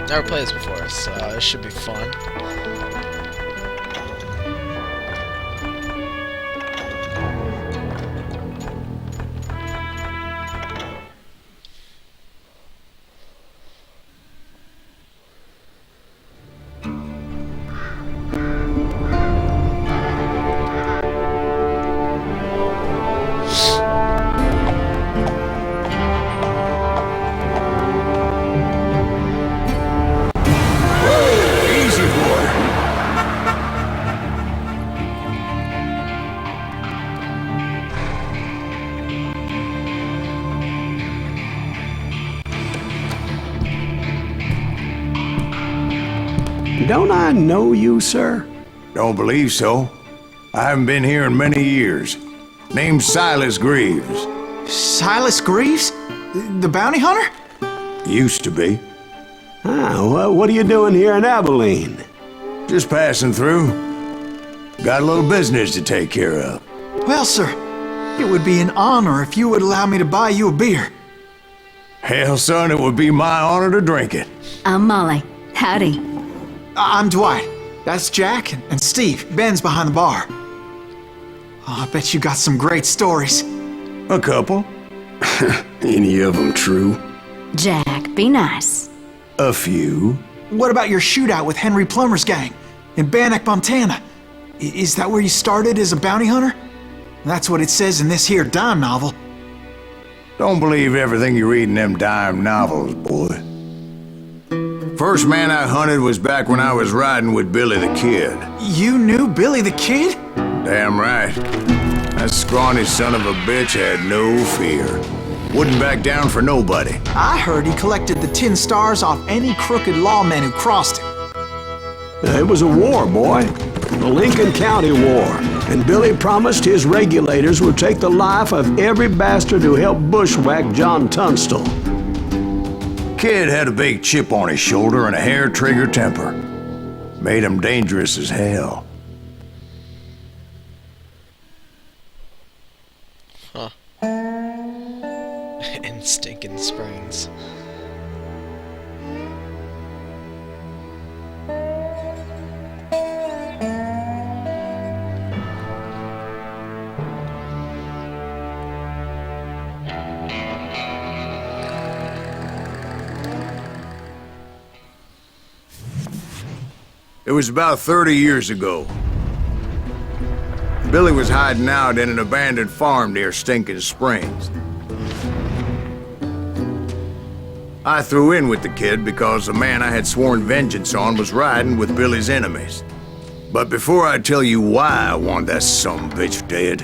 Never played this before, so it should be fun. Don't I know you, sir? Don't believe so. I haven't been here in many years. Name's Silas Greaves. Silas Greaves? The bounty hunter? Used to be. Well, what are you doing here in Abilene? Just passing through. Got a little business to take care of. Well, sir, it would be an honor if you would allow me to buy you a beer. Hell, son, it would be my honor to drink it. I'm Molly. Howdy. I'm Dwight. That's Jack and Steve. Ben's behind the bar. Oh, I bet you got some great stories. A couple. Any of them true? Jack, be nice. A few. What about your shootout with Henry Plummer's gang in Bannock, Montana? Is that where you started as a bounty hunter? That's what it says in this here dime novel. Don't believe everything you read in them dime novels, boy. First man I hunted was back when I was riding with Billy the Kid. You knew Billy the Kid? Damn right. That scrawny son of a bitch had no fear. Wouldn't back down for nobody. I heard he collected the 10 stars off any crooked lawmen who crossed him. It was a war, boy. The Lincoln County War. And Billy promised his regulators would take the life of every bastard who helped bushwhack John Tunstall. Kid had a big chip on his shoulder and a hair-trigger temper. Made him dangerous as hell. Huh. In Stinking Springs. It was about 30 years ago. Billy was hiding out in an abandoned farm near Stinking Springs. I threw in with the kid because the man I had sworn vengeance on was riding with Billy's enemies. But before I tell you why I want that sumbitch dead,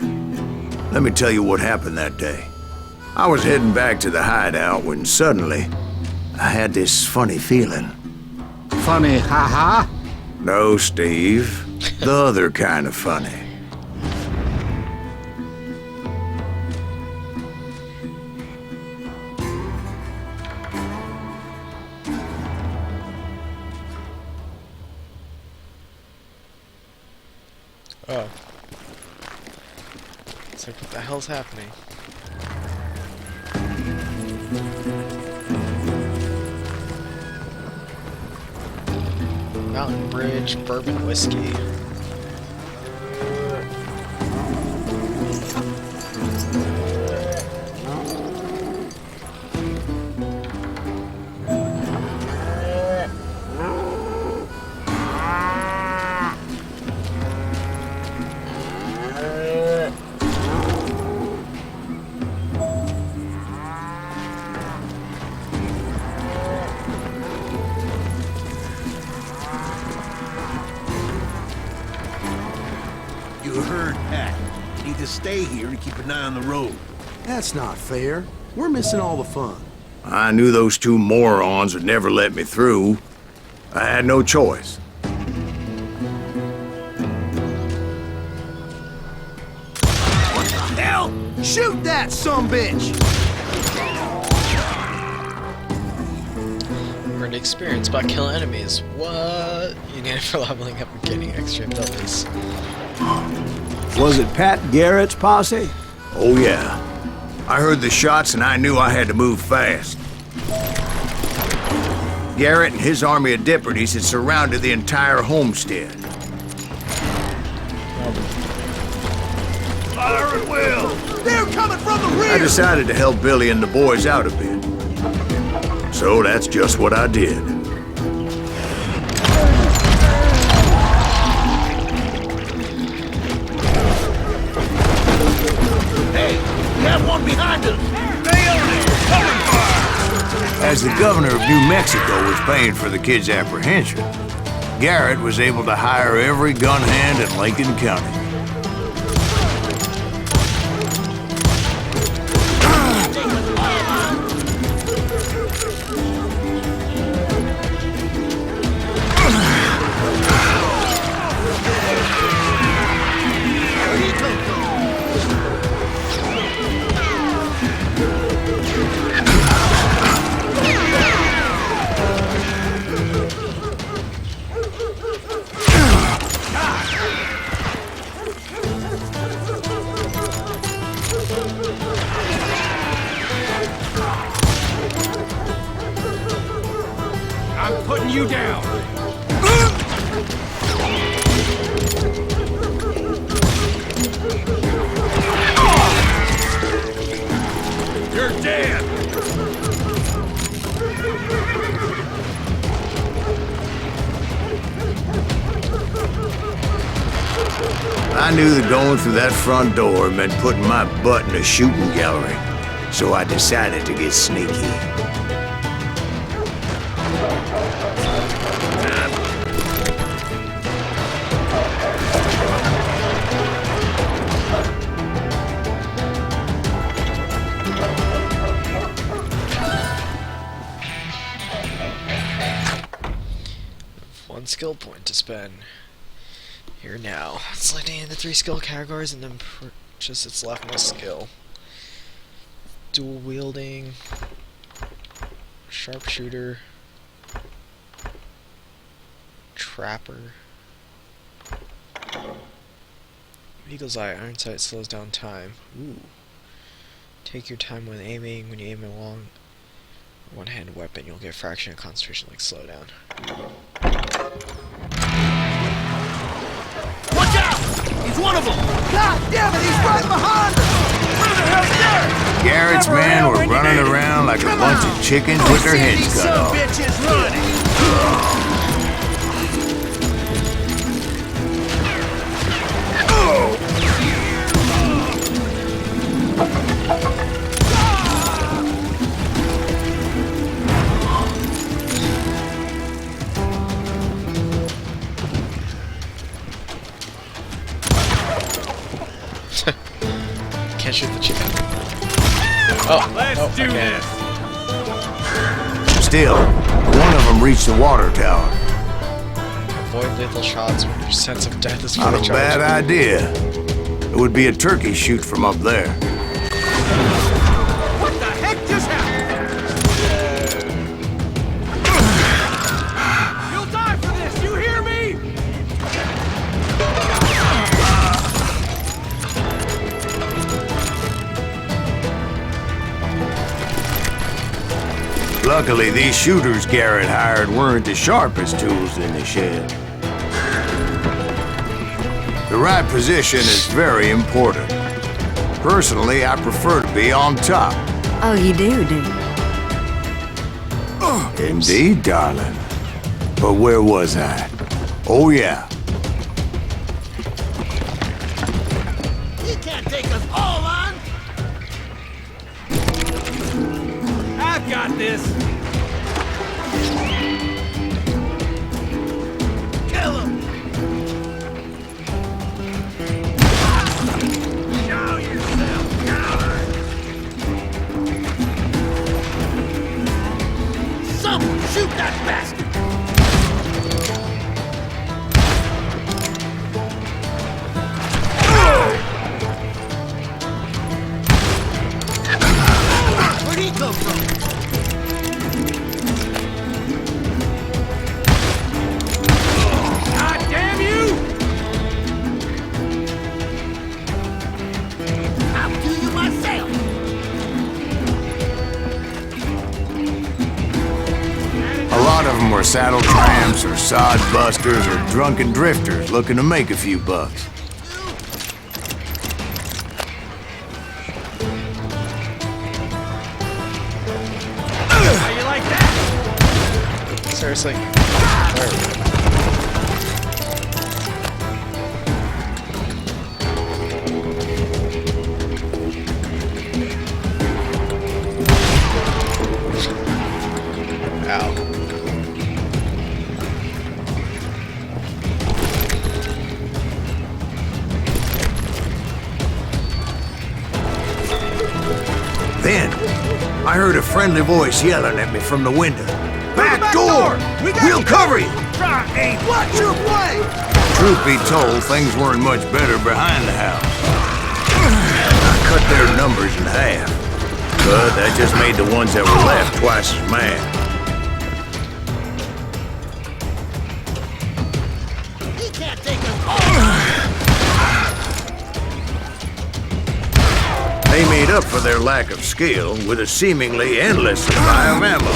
let me tell you what happened that day. I was heading back to the hideout when suddenly I had this funny feeling. Funny, ha-ha? No, Steve. The other kind of funny. Oh. It's like, what the hell's happening? Mountain Bridge Bourbon Whiskey. You heard Pat. Need to stay here and keep an eye on the road. That's not fair. We're missing all the fun. I knew those two morons would never let me through. I had no choice. What the hell? Shoot that sumbitch! Earned experience by killing enemies. What? You need it for leveling up and getting extra abilities. Was it Pat Garrett's posse? Oh yeah. I heard the shots and I knew I had to move fast. Garrett and his army of deputies had surrounded the entire homestead. Fire at will! They're coming from the rear! I decided to help Billy and the boys out a bit. So that's just what I did. Hey, we have one behind us! Stay on it! Cover fire! As the governor of New Mexico was paying for the kids' apprehension, Garrett was able to hire every gun hand in Lincoln County. I'm putting you down! You're dead! I knew that going through that front door meant putting my butt in a shooting gallery, so I decided to get sneaky. One skill point to spend. Here now. Selecting into 3 skill categories and then purchase its leftmost skill. Dual wielding, sharpshooter, trapper. Eagle's Eye, Iron Sight slows down time. Ooh. Take your time when aiming. When you aim a long one-handed weapon, you'll get a fraction of concentration like slowdown. Watch out! He's one of them! God damn it, he's right behind us! Where the hell's Garrett? Garrett's men were running around like a bunch of chickens with their heads cut off. Bitches running! Can't shoot the chicken. Oh, Let's do this! Still, one of them reached the water tower. Avoid lethal shots when your sense of death is Not fully a bad charged. idea. It would be a turkey shoot from up there. What the heck just happened? You'll die for this, you hear me? Luckily, these shooters Garrett hired weren't the sharpest tools in the shed. The right position is very important. Personally, I prefer to be on top. Oh, you do? Indeed, darling. But where was I? Oh, yeah. He can't take us all on! I've got this! Kill him! Show yourself, coward! Someone shoot that bastard! Where'd he come from? God damn you! I'll do you myself! A lot of were saddle tramps or sod busters or drunken drifters looking to make a few bucks. How you like that? Seriously. Ow. Then, I heard a friendly voice yelling at me from the window. Back door! We'll cover you! Try aim. Watch your play! Truth be told, things weren't much better behind the house. I cut their numbers in half, but that just made the ones that were left twice as mad. He can't take us all. They made up for their lack of skill with a seemingly endless supply of ammo.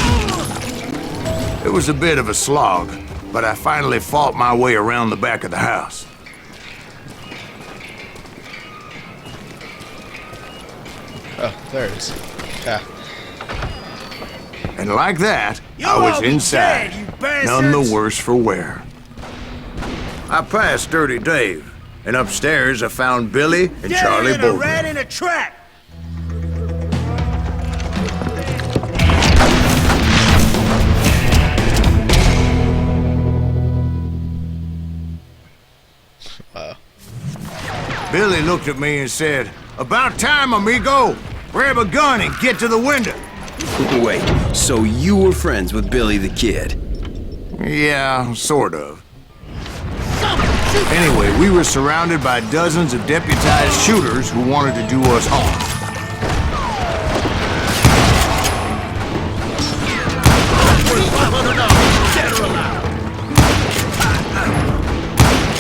It was a bit of a slog, but I finally fought my way around the back of the house. Oh, there it is. Yeah. And like that, You'll I was all be inside, dead, you bastards. none the worse for wear. I passed Dirty Dave, and upstairs I found Billy and Charlie Dead in a both. rat in a trap. Billy looked at me and said, "About time, amigo. Grab a gun and get to the window." Wait, so you were friends with Billy the Kid? Yeah, sort of. Anyway, we were surrounded by dozens of deputized shooters who wanted to do us harm.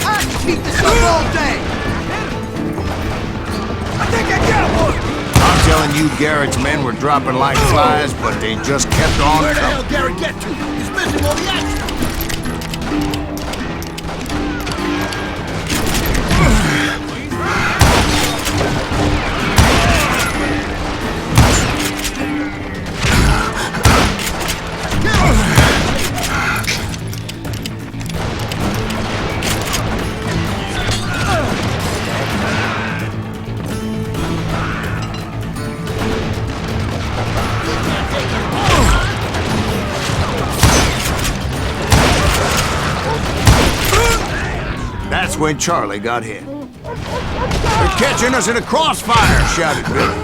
I can keep this up all day! I think I got one! I'm telling you, Garrett's men were dropping like flies, but they just kept on Where the hell coming. Garrett get to? He's missing all the action. That's when Charlie got hit. "They're catching us in a crossfire," shouted Billy.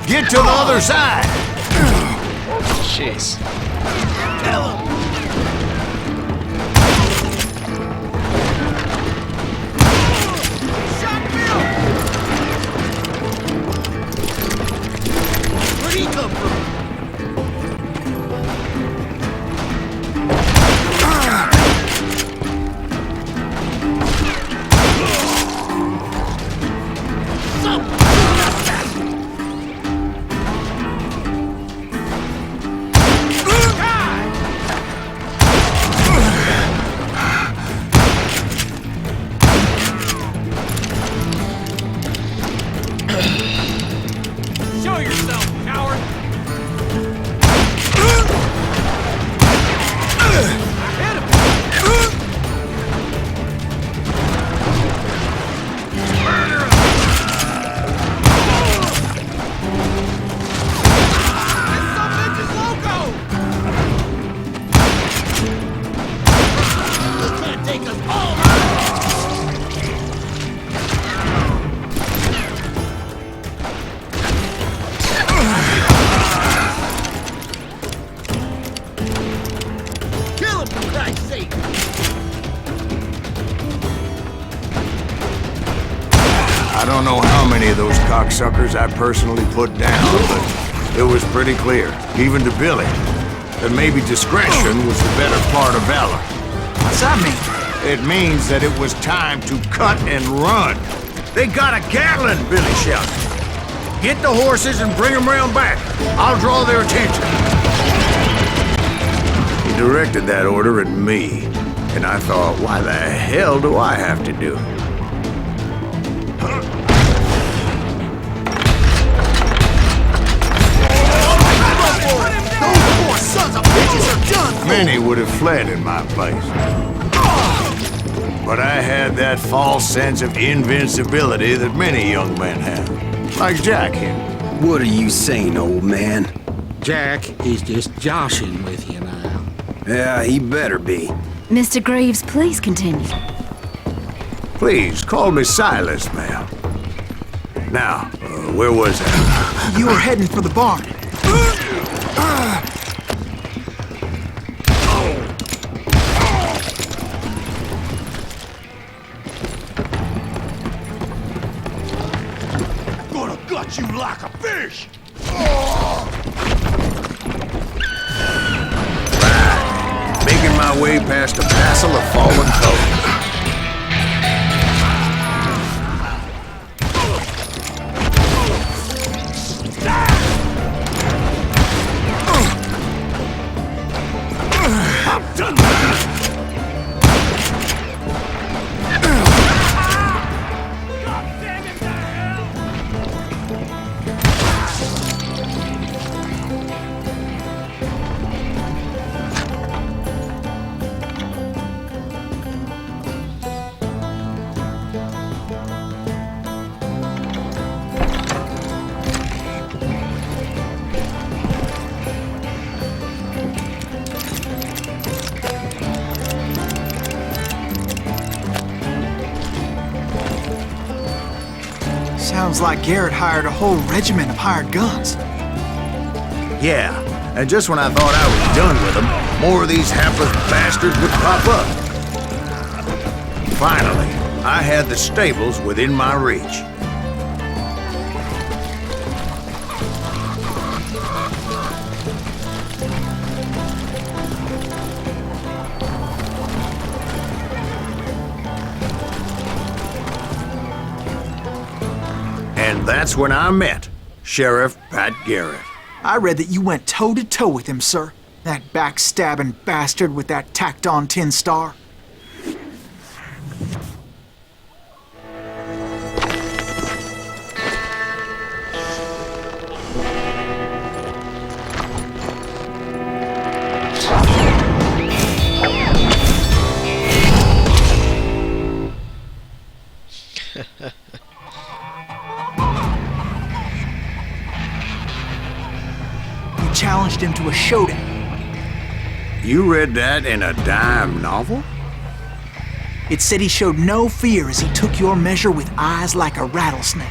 "Get to the other side!" Jeez. Where'd he come from? Show yourself, coward! I don't know how many of those cocksuckers I personally put down, but it was pretty clear, even to Billy, that maybe discretion was the better part of valor. What's that mean? It means that it was time to cut and run. "They got a Gatling," Billy shouted. "Get the horses and bring them round back. I'll draw their attention." directed that order at me. And I thought, why the hell do I have to do it? Those poor sons of bitches are done for! Many would have fled in my place. But I had that false sense of invincibility that many young men have. Like Jack here. What are you saying, old man? Jack is just joshing with you now. Yeah, he better be. Mr. Greaves, please continue. Please, call me Silas, ma'am. Now, where was I? You were heading for the barn. Gonna gut you like a fish! Making my way past a passel of fallen coat. Sounds like Garrett hired a whole regiment of hired guns. Yeah, and just when I thought I was done with them, more of these hapless bastards would pop up. Finally, I had the stables within my reach. And that's when I met Sheriff Pat Garrett. I read that you went toe-to-toe with him, sir. That backstabbing bastard with that tacked-on tin star. Challenged him to a showdown. You read that in a dime novel? It said he showed no fear as he took your measure with eyes like a rattlesnake.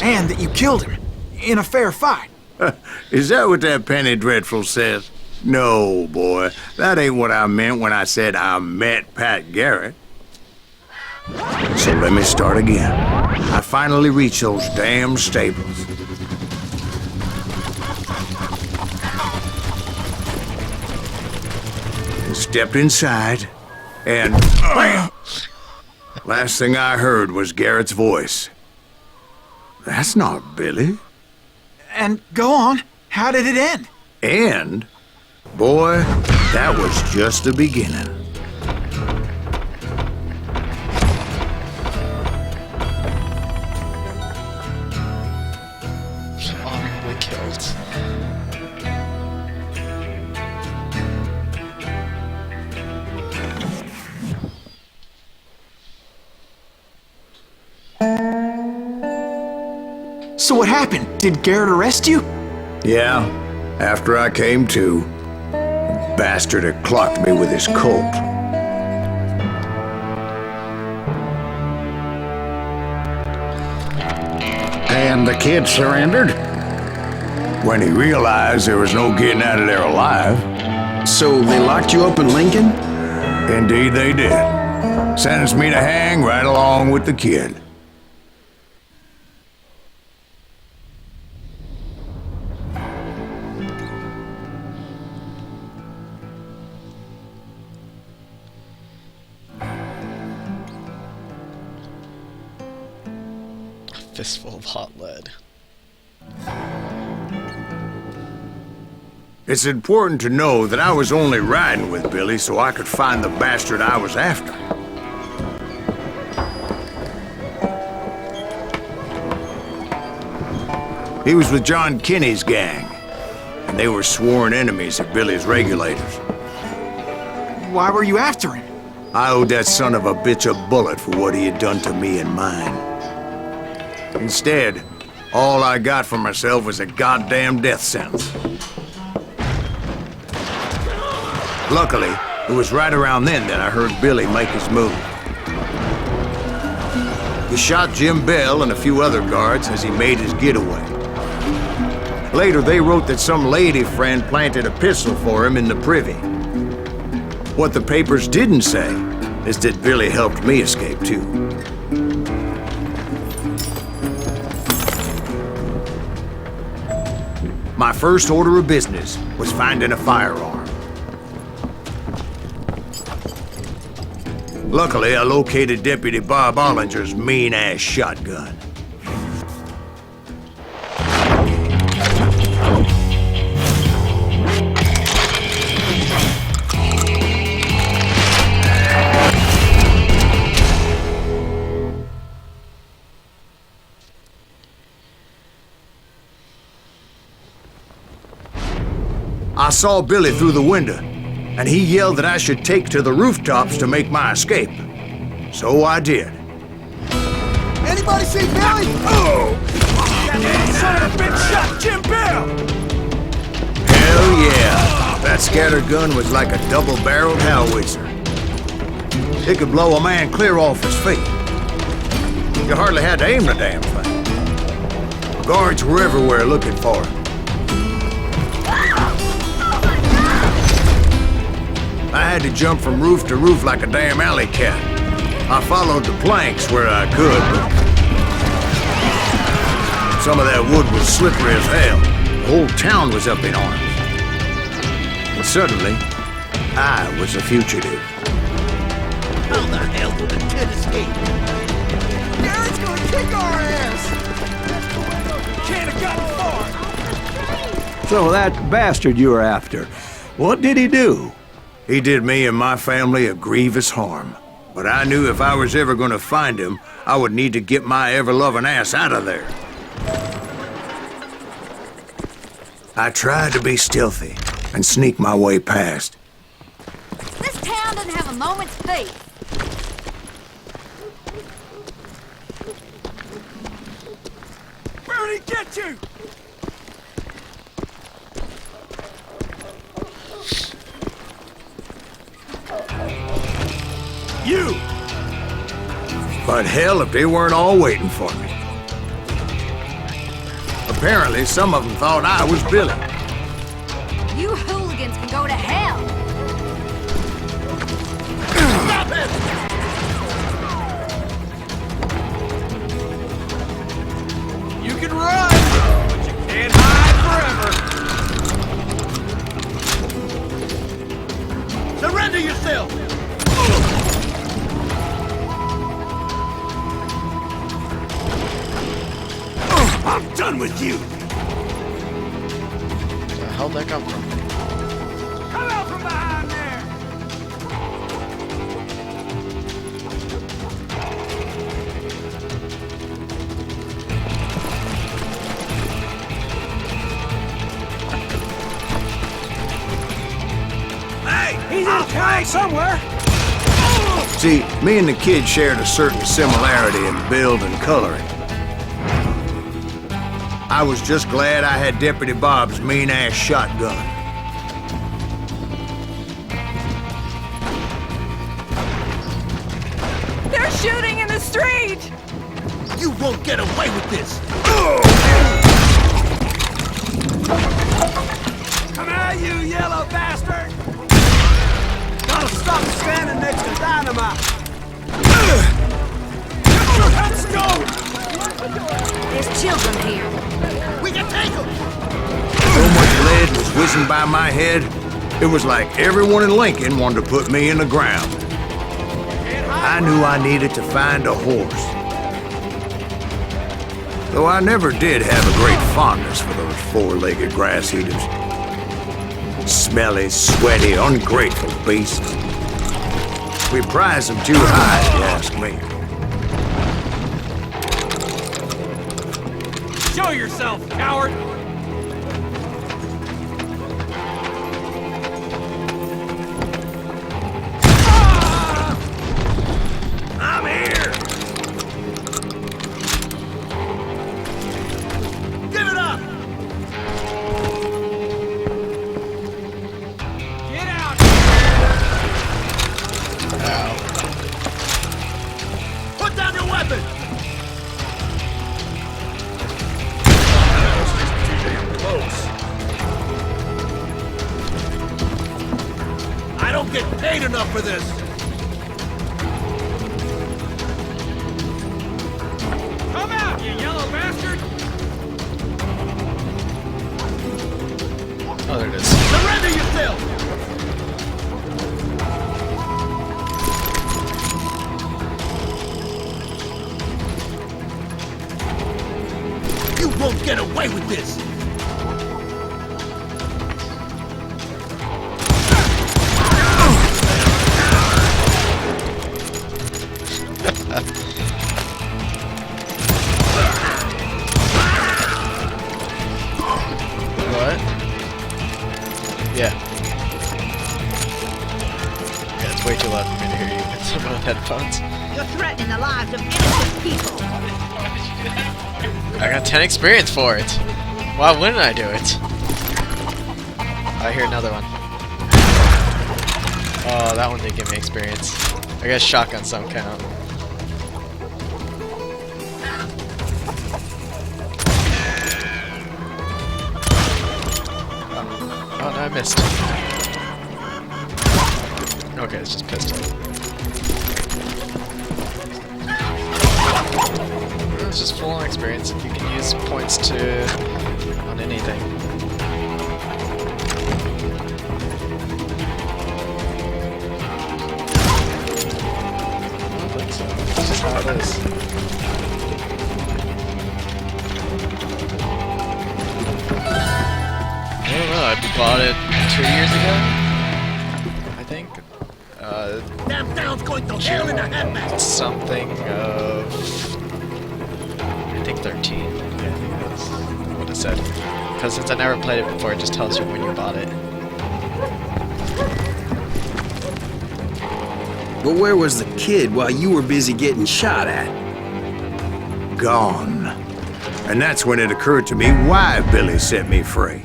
And that you killed him in a fair fight. Is that what that penny dreadful says? No, boy. That ain't what I meant when I said I met Pat Garrett. So let me start again. I finally reached those damn stables. Stepped inside, and bam! Last thing I heard was Garrett's voice. That's not Billy. And go on, how did it end? And, boy, that was just the beginning. Honorably killed. So what happened? Did Garrett arrest you? Yeah, after I came to, the bastard had clocked me with his Colt. And the kid surrendered? When he realized there was no getting out of there alive. So they locked you up in Lincoln? Indeed they did. Sentenced me to hang right along with the kid. Fistful of hot lead. It's important to know that I was only riding with Billy so I could find the bastard I was after. He was with John Kinney's gang, and they were sworn enemies of Billy's regulators. Why were you after him? I owed that son of a bitch a bullet for what he had done to me and mine. Instead, all I got for myself was a goddamn death sentence. Luckily, it was right around then that I heard Billy make his move. He shot Jim Bell and a few other guards as he made his getaway. Later, they wrote that some lady friend planted a pistol for him in the privy. What the papers didn't say is that Billy helped me escape, too. My first order of business was finding a firearm. Luckily, I located Deputy Bob Ollinger's mean-ass shotgun. I saw Billy through the window, and he yelled that I should take to the rooftops to make my escape. So I did. Anybody see Billy? Oh! That son of a bitch shot Jim Bell! Hell yeah! That scatter gun was like a double-barreled howitzer. It could blow a man clear off his feet. You hardly had to aim the damn thing. Guards were everywhere looking for him. I had to jump from roof to roof like a damn alley cat. I followed the planks where I could, but some of that wood was slippery as hell. The whole town was up in arms. And suddenly, I was a fugitive. How the hell did the kid escape? Garrett's gonna kick our ass! Can't have gotten far! So that bastard you were after, what did he do? He did me and my family a grievous harm. But I knew if I was ever gonna find him, I would need to get my ever-loving ass out of there. I tried to be stealthy and sneak my way past. This town doesn't have a moment's faith. Where did he get you? You! But hell, if they weren't all waiting for me. Apparently, some of them thought I was Billy. You hooligans can go to hell. Stop it! You can run, but you can't hide forever. Surrender yourself! I'm done with you! Where the hell did that come from? Come out from behind there! Hey! He's in town somewhere! See, me and the kid shared a certain similarity in build and coloring. I was just glad I had Deputy Bob's mean-ass shotgun. They're shooting in the street! You won't get away with this! Come here, you yellow bastard! Gotta stop standing next to dynamite! Let's go! There's children here. We can take them! So much lead was whizzing by my head, it was like everyone in Lincoln wanted to put me in the ground. I knew I needed to find a horse. Though I never did have a great fondness for those four-legged grass eaters. Smelly, sweaty, ungrateful beasts. We prize them too high, if you ask me. Show yourself, coward! I'm here! Give it up! Get out! Put down your weapon! I don't get paid enough for this! Come out, you yellow bastard! Oh, there it is. Surrender yourself! You won't get away with this! What? Yeah. Yeah, it's way too loud for me to hear you with someone with headphones. You're threatening the lives of innocent people. I got 10 experience for it. Why wouldn't I do it? I hear another one. Oh, that one did give me experience. I guess shotgun some count. Oh, no, I missed. Okay, it's just pistol. It's just full on experience. You can use points to on anything. I don't think so. It's just how it is. I don't know. I bought it 2 years ago, I think. Damn town's going to hell in a handbag! Something of, I think 13. Yeah, I think that's what it said. Because since I never played it before, it just tells you when you bought it. But where was the kid while you were busy getting shot at? Gone. And that's when it occurred to me why Billy set me free.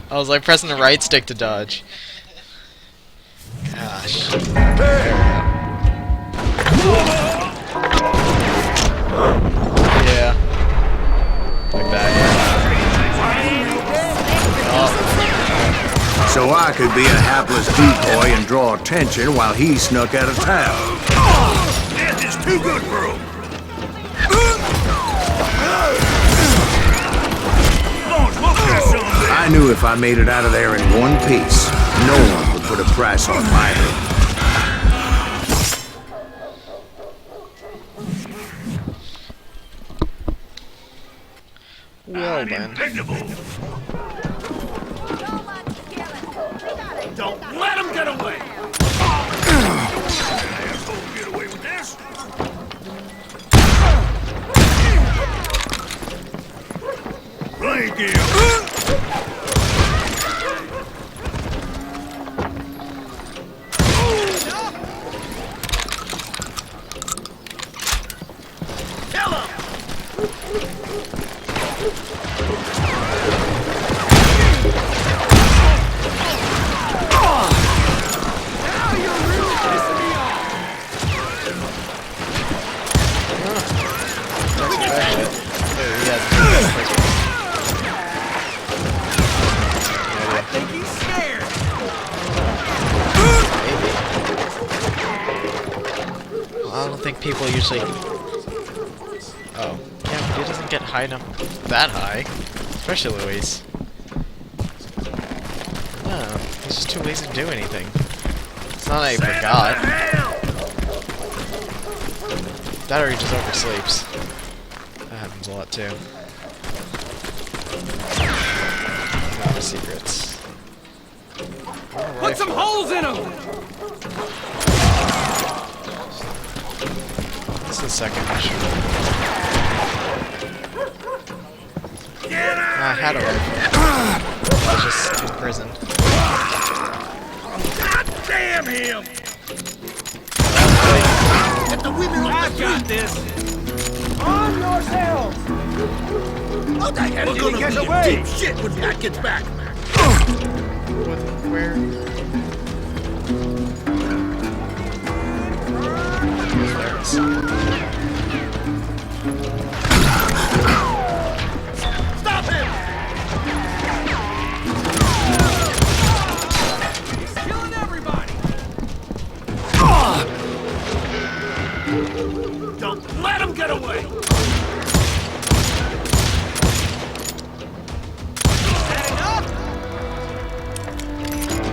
I was like pressing the right stick to dodge. Gosh. Yeah. Like that, yeah. Oh. So I could be a hapless decoy and draw attention while he snuck out of town. Death is too good for him! I knew if I made it out of there in one piece, no one would put a price on my head. Well then. Don't let him get away! Get away with this! Thank you! I think he's scared. Well, I don't think people usually... Oh. Yeah, but he doesn't get high enough that high. Especially Luis. No, he's just too lazy to do anything. It's not that he forgot. That or he just oversleeps. That happens a lot too. Not the secrets. Put some holes in them. This is the second mission. I had a rifle. I was just in prison. God damn him! Get the women off the got this! On yourselves. What the hell? We're gonna get be away. in deep shit when Pat gets back. Where? There it is. Stop him! He's killing everybody. Don't let him get away!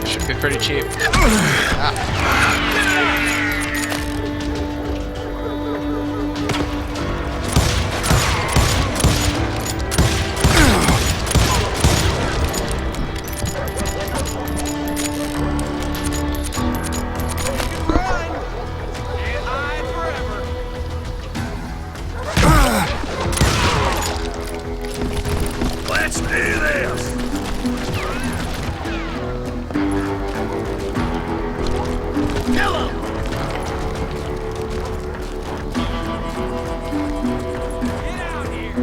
Should be pretty cheap. Ah. Run. Can't hide forever. Let's do this! Kill him! Get out here.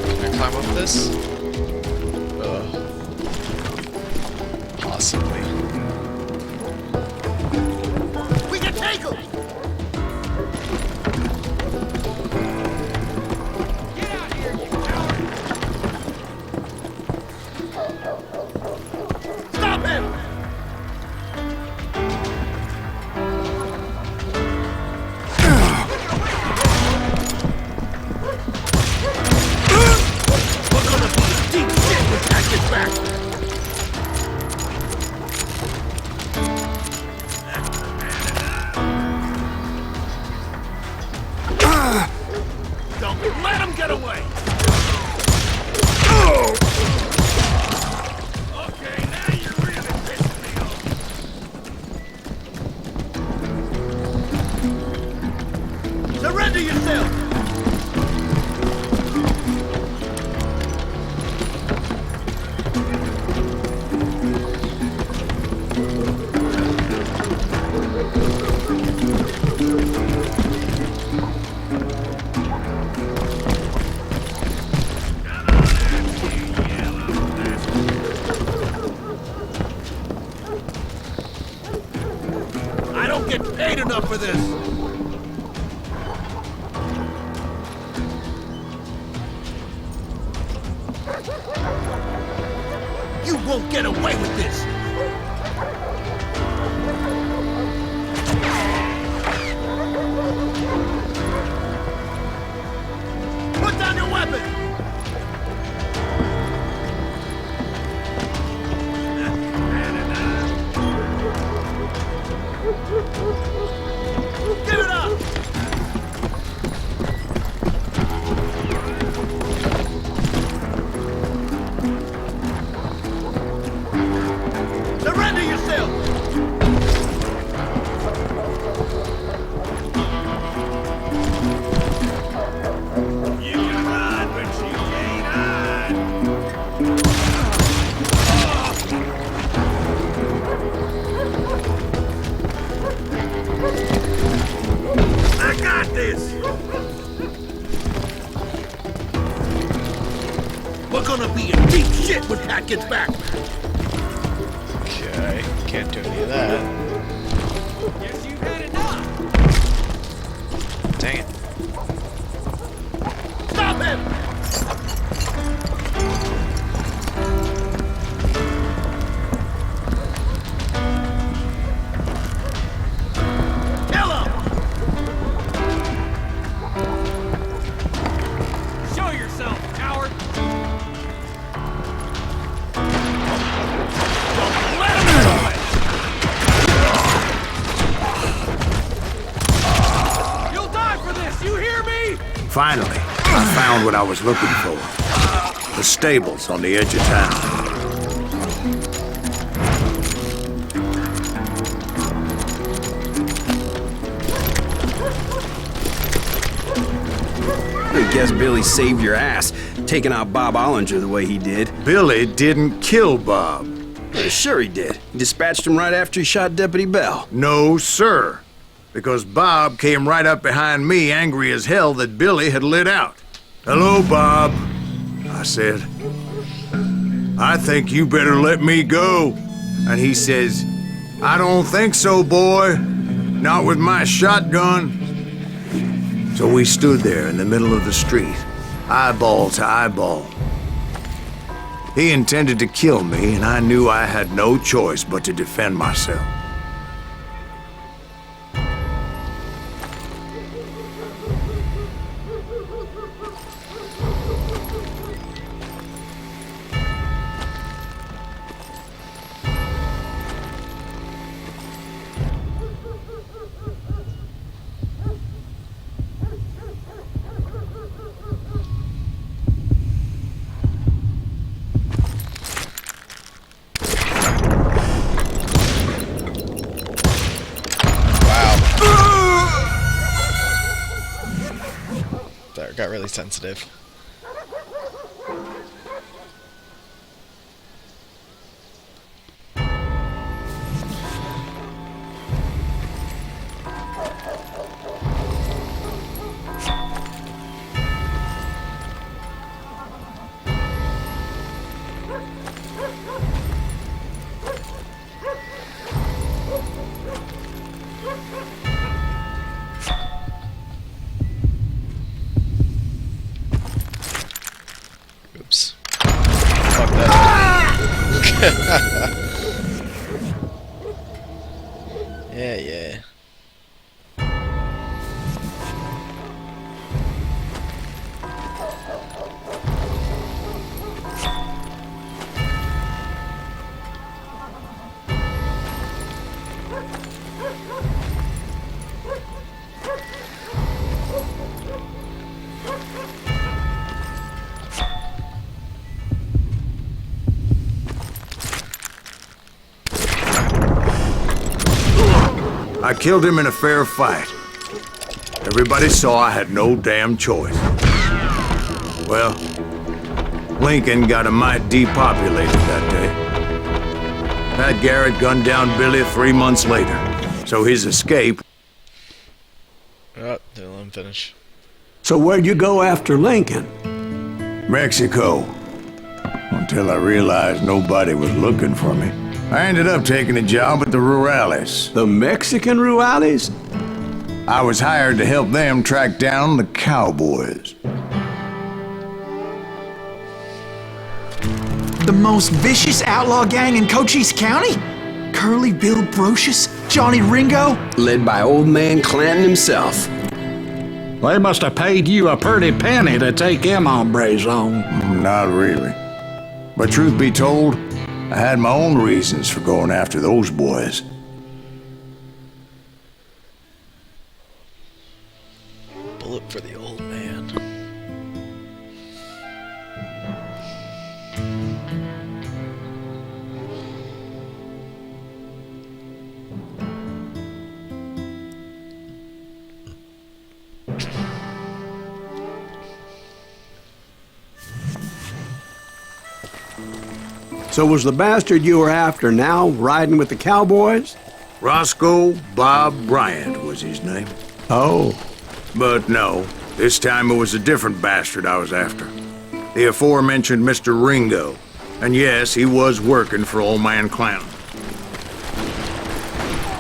Can I climb up this? Possibly. We can take him! Get out here, you coward. Stop him! We're gonna be in deep shit when Pat gets back. Don't let him get away! Okay, now you're really pissing me off. Surrender yourself! I don't get paid enough for this! You won't get away with this! Put down your weapon! Give it up! Surrender yourself! You can run, but you can't hide! I got this! We're gonna be in deep shit when Pat Lincoln's back. Okay, can't do any of that. Guess you had enough. Dang it. Stop him! Kill him! Show yourself, coward. Let him do it! You'll die for this, you hear me? Finally, I found what I was looking for. The stables on the edge of town. I guess Billy saved your ass, taking out Bob Ollinger the way he did. Billy didn't kill Bob. Sure he did. He dispatched him right after he shot Deputy Bell. No, sir. Because Bob came right up behind me, angry as hell that Billy had lit out. "Hello, Bob," I said. "I think you better let me go." And he says, "I don't think so, boy. Not with my shotgun." So we stood there in the middle of the street, eyeball to eyeball. He intended to kill me, and I knew I had no choice but to defend myself. That got really sensitive. Oops. Fuck that. Yeah. I killed him in a fair fight. Everybody saw I had no damn choice. Well, Lincoln got a mite depopulated that day. Pat Garrett gunned down Billy 3 months later, so his escape... Oh, didn't let him finish. So where'd you go after Lincoln? Mexico. Until I realized nobody was looking for me. I ended up taking a job at the Rurales. The Mexican Rurales? I was hired to help them track down the cowboys. The most vicious outlaw gang in Cochise County? Curly Bill Brocious? Johnny Ringo? Led by old man Clanton himself. They must have paid you a pretty penny to take them hombres on. Not really. But truth be told, I had my own reasons for going after those boys. Bullet for the old man. So was the bastard you were after now riding with the cowboys? Roscoe Bob Bryant was his name. Oh. But no, this time it was a different bastard I was after. The aforementioned Mr. Ringo. And yes, he was working for old man Clanton.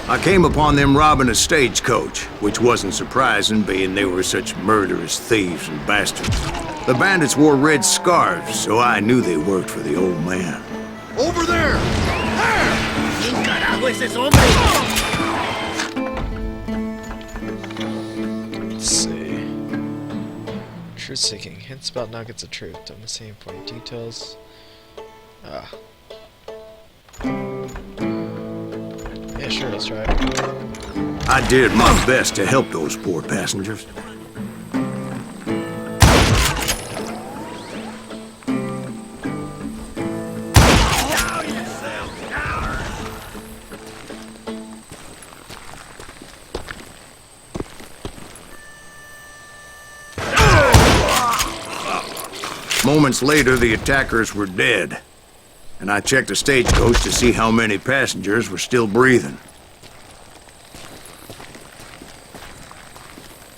I came upon them robbing a stagecoach, which wasn't surprising, being they were such murderous thieves and bastards. The bandits wore red scarves, so I knew they worked for the old man. Over there! Let's see. Truth-seeking. Hints about nuggets of truth. Don't miss any important details. Ah. Yeah, sure, let's try it. I did my best to help those poor passengers. Moments later, the attackers were dead, and I checked the stagecoach to see how many passengers were still breathing.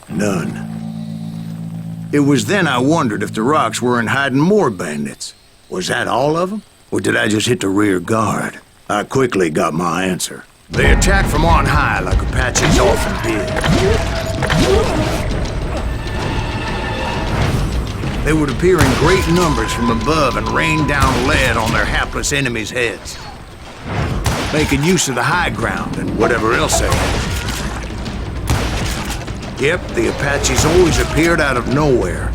None. It was then I wondered if the rocks weren't hiding more bandits. Was that all of them? Or did I just hit the rear guard? I quickly got my answer. They attacked from on high like Apaches often did. They would appear in great numbers from above and rain down lead on their hapless enemies' heads, making use of the high ground and whatever else they had. Yep, the Apaches always appeared out of nowhere,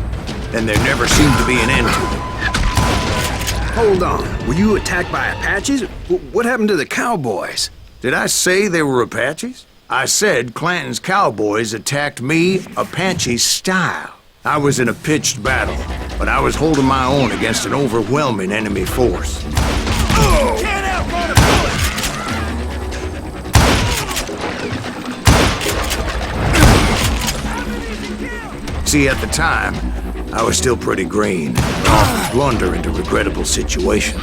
and there never seemed to be an end to them. Hold on. Were you attacked by Apaches? What happened to the cowboys? Did I say they were Apaches? I said Clanton's cowboys attacked me Apache style. I was in a pitched battle, but I was holding my own against an overwhelming enemy force. Can't outrun a bullet! See, at the time, I was still pretty green, and often blunder into regrettable situations.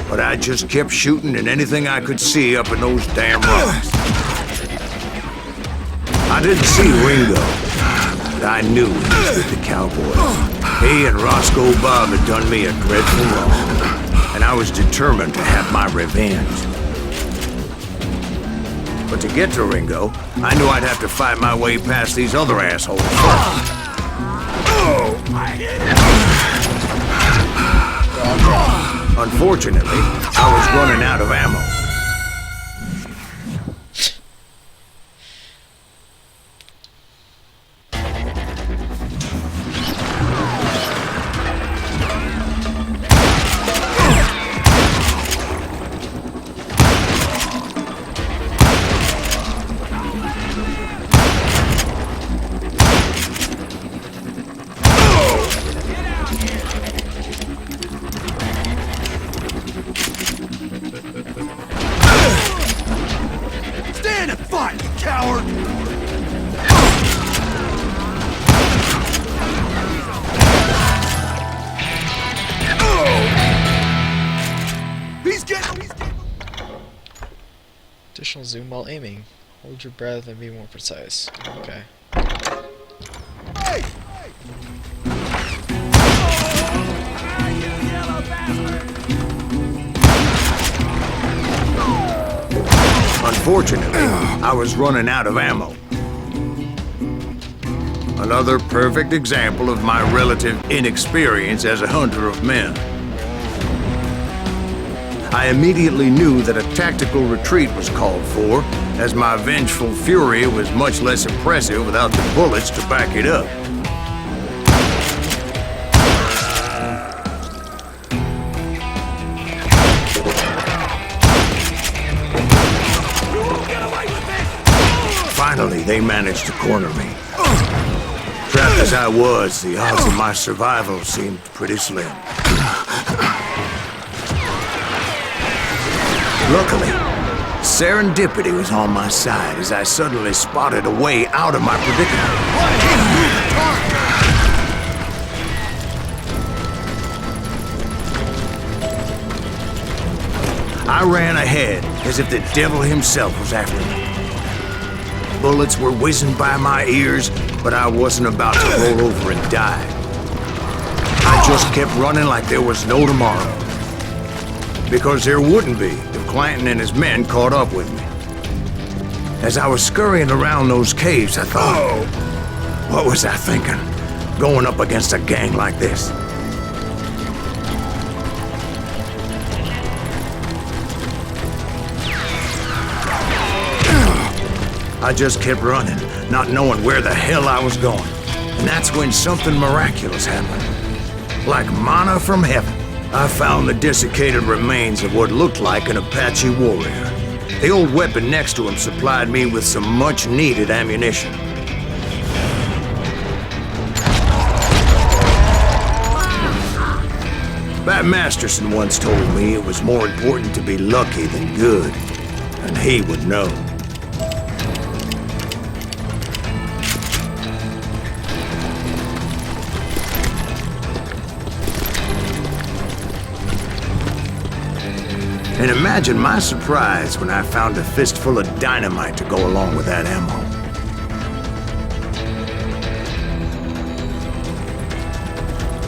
But I just kept shooting at anything I could see up in those damn rocks. I didn't see Ringo, but I knew he was with the cowboys. He and Roscoe Bob had done me a dreadful wrong, and I was determined to have my revenge. But to get to Ringo, I knew I'd have to fight my way past these other assholes first. Unfortunately, I was running out of ammo. Stand and fight, you coward! He's getting... Additional zoom while aiming. Hold your breath and be more precise. Okay. Hey! Unfortunately, I was running out of ammo. Another perfect example of my relative inexperience as a hunter of men. I immediately knew that a tactical retreat was called for, as my vengeful fury was much less impressive without the bullets to back it up. Finally, they managed to corner me. Trapped as I was, the odds of my survival seemed pretty slim. Luckily, serendipity was on my side as I suddenly spotted a way out of my predicament. I ran ahead as if the devil himself was after me. Bullets were whizzing by my ears, but I wasn't about to roll over and die. I just kept running like there was no tomorrow. Because there wouldn't be if Clanton and his men caught up with me. As I was scurrying around those caves, I thought, what was I thinking? Going up against a gang like this? I just kept running, not knowing where the hell I was going. And that's when something miraculous happened. Like manna from heaven, I found the desiccated remains of what looked like an Apache warrior. The old weapon next to him supplied me with some much-needed ammunition. Bat Masterson once told me it was more important to be lucky than good, and he would know. And imagine my surprise when I found a fistful of dynamite to go along with that ammo.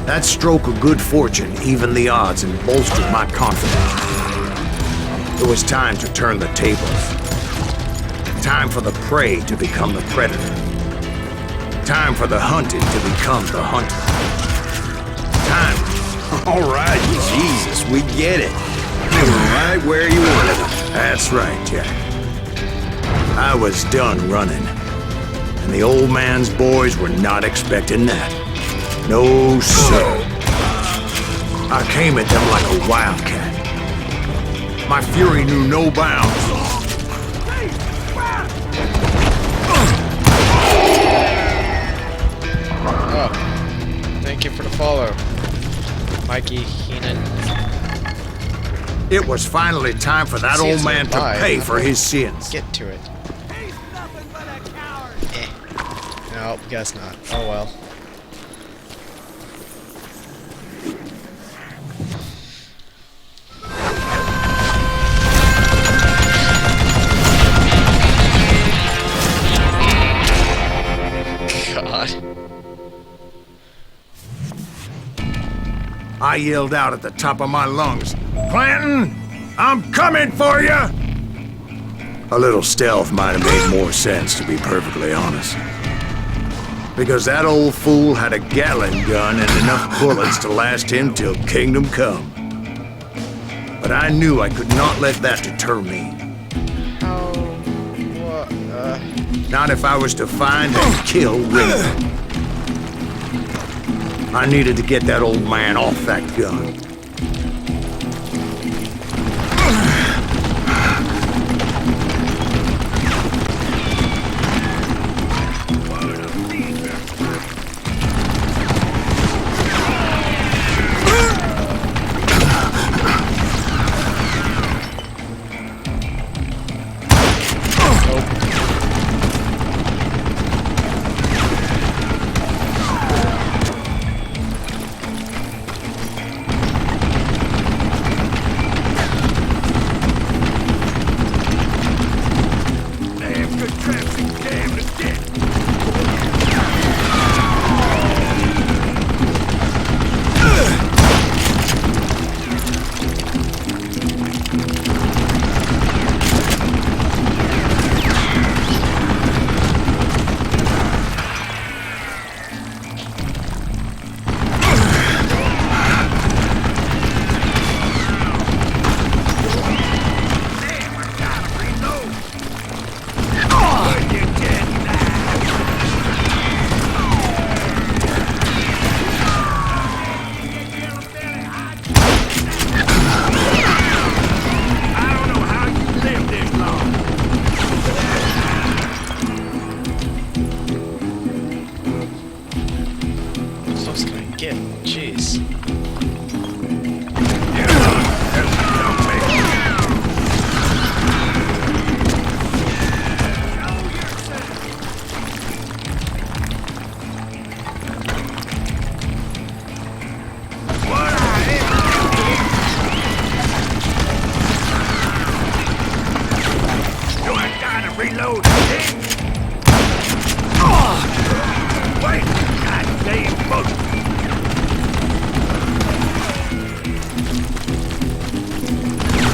That stroke of good fortune evened the odds and bolstered my confidence. It was time to turn the tables. Time for the prey to become the predator. Time for the hunted to become the hunter. Time. All right, Jesus, we get it. They were right where you wanted them. That's right, Jack. I was done running. And the old man's boys were not expecting that. No, sir. I came at them like a wildcat. My fury knew no bounds. Oh, thank you for the follow, Mikey Heenan. It was finally time for that old man to pay for his sins. Get to it. No, guess not. Oh well. God. I yelled out at the top of my lungs, "Clanton, I'm coming for you!" A little stealth might have made more sense, to be perfectly honest. Because that old fool had a Gatling gun and enough bullets to last him till kingdom come. But I knew I could not let that deter me. Oh, what? Not if I was to find and kill Rick. I needed to get that old man off that gun.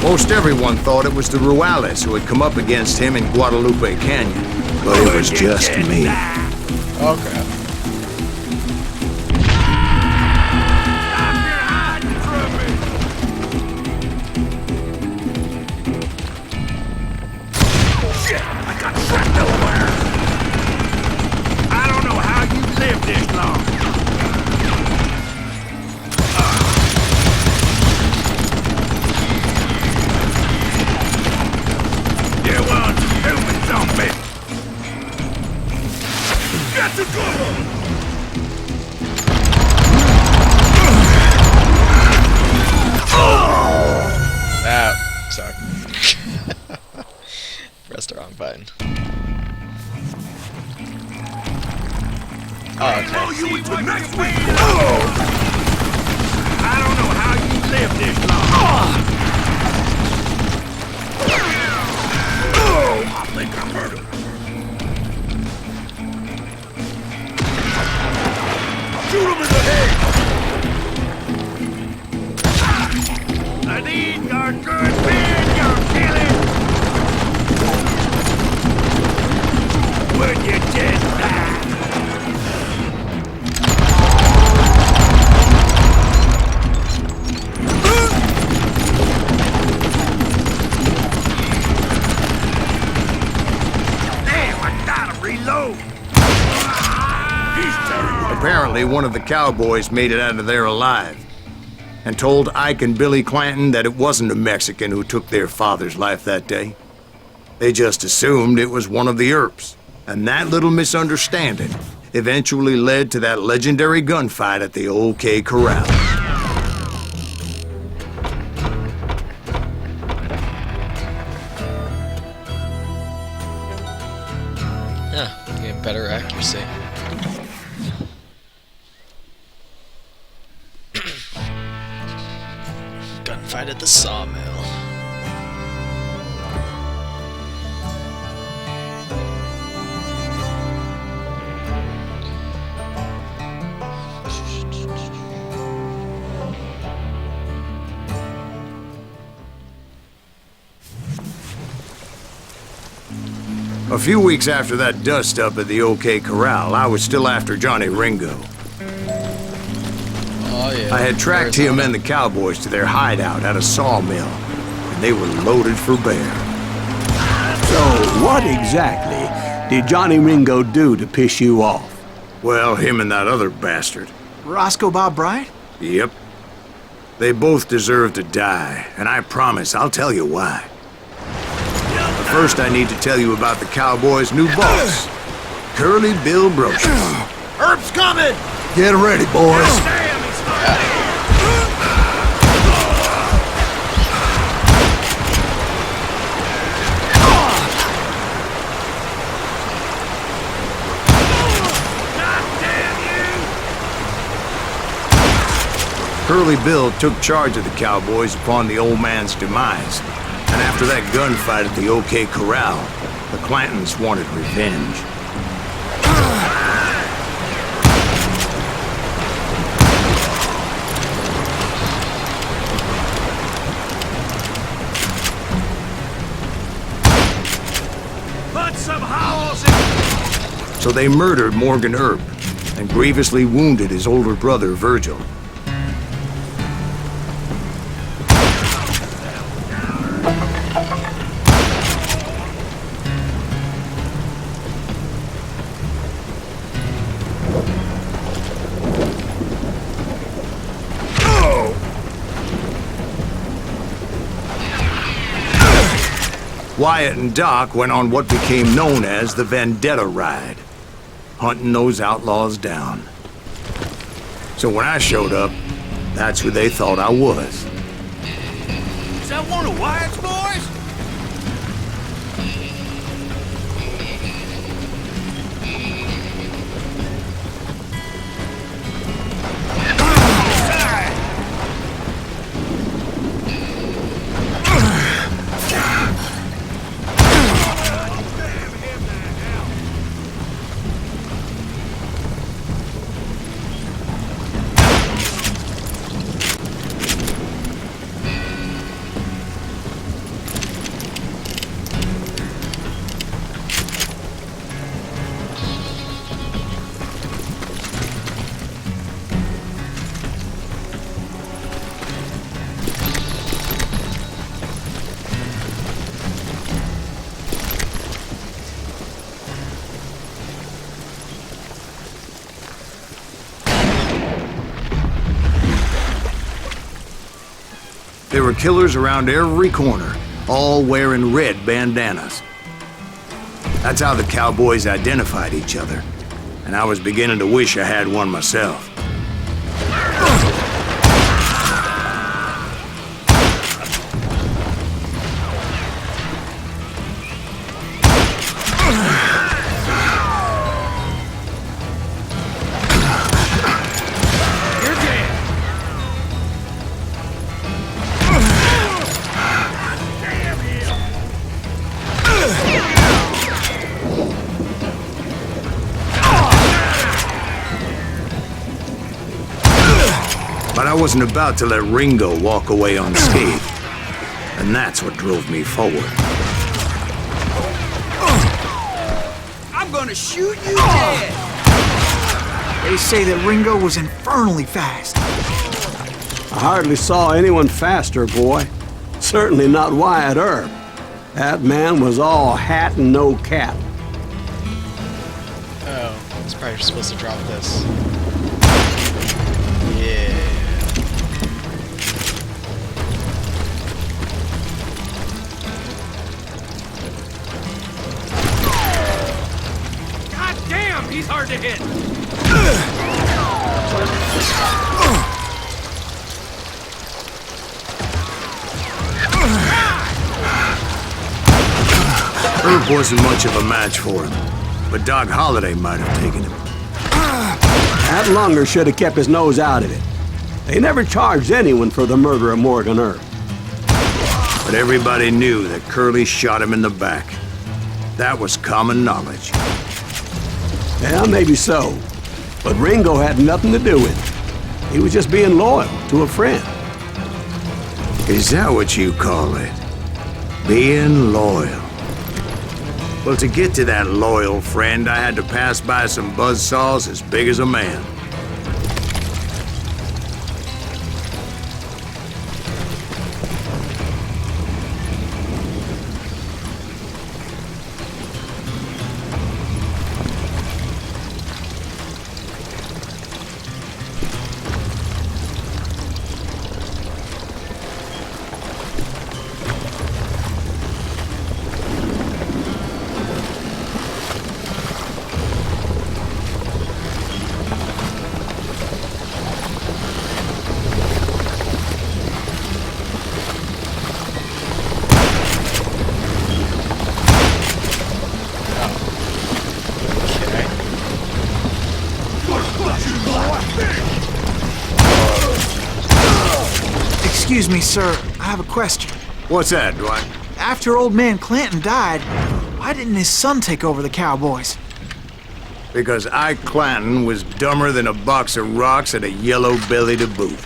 Most everyone thought it was the Ruales who had come up against him in Guadalupe Canyon, but it was just me. Oh crap. Shit! I got trapped nowhere! I don't know how you lived this long. You want human zombie! Get the gun! That sucked. Pressed the wrong button. Oh, okay. You went to next week! I don't know how you lived this long. I think I heard him. Shoot him in the head! I need your good men, your killing! When you just die! Reload! Apparently, one of the cowboys made it out of there alive and told Ike and Billy Clanton that it wasn't a Mexican who took their father's life that day. They just assumed it was one of the Earps, and that little misunderstanding eventually led to that legendary gunfight at the OK Corral. Yeah, getting better accuracy. Gunfight at the sawmill. A few weeks after that dust-up at the OK Corral, I was still after Johnny Ringo. Oh yeah. I had tracked him and the cowboys to their hideout at a sawmill, and they were loaded for bear. So, what exactly did Johnny Ringo do to piss you off? Well, him and that other bastard. Roscoe Bob Bryant? Yep. They both deserve to die, and I promise I'll tell you why. But first, I need to tell you about the cowboys' new boss, Curly Bill Brocious. Herb's coming! Get ready, boys. Curly Bill took charge of the cowboys upon the old man's demise. And after that gunfight at the OK Corral, the Clantons wanted revenge. Put some howls in! So they murdered Morgan Earp and grievously wounded his older brother, Virgil. Wyatt and Doc went on what became known as the Vendetta Ride, hunting those outlaws down. So when I showed up, that's who they thought I was. Is that one of Wyatt's boys? were killers around every corner, all wearing red bandanas. That's how the cowboys identified each other, and I was beginning to wish I had one myself. But I wasn't about to let Ringo walk away unscathed, and that's what drove me forward. I'm gonna shoot you dead! They say that Ringo was infernally fast. I hardly saw anyone faster, boy. Certainly not Wyatt Earp. That man was all hat and no cap. Oh, it's probably supposed to drop this. Yeah. God damn, he's hard to hit! Earp wasn't much of a match for him, but Doc Holliday might have taken him. That Lunger should have kept his nose out of it. They never charged anyone for the murder of Morgan Earp. But everybody knew that Curly shot him in the back. That was common knowledge. Yeah, maybe so. But Ringo had nothing to do with it. He was just being loyal to a friend. Is that what you call it? Being loyal? Well, to get to that loyal friend, I had to pass by some buzzsaws as big as a man. Excuse me, sir. I have a question. What's that, Dwight? After old man Clanton died, why didn't his son take over the Cowboys? Because Ike Clanton was dumber than a box of rocks and a yellow belly to boot.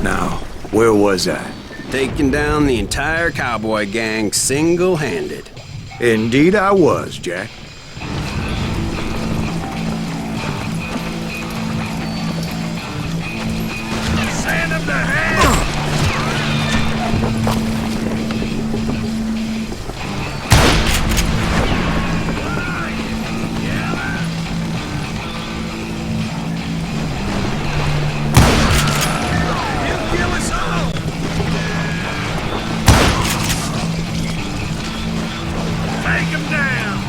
Now, where was I? Taking down the entire cowboy gang single-handed. Indeed I was, Jack. Sand him to hell! He'll kill us all! Take him down!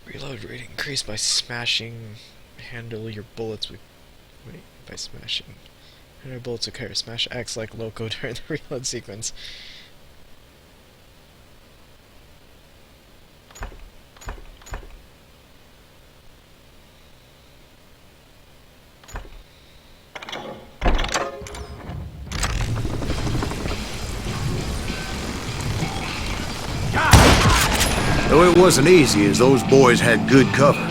Reload rate increased by smashing. Handle your bullets with. Wait, by smashing. Handle bullets with care. Smash X like Loco during the reload sequence. Though it wasn't easy, as those boys had good cover.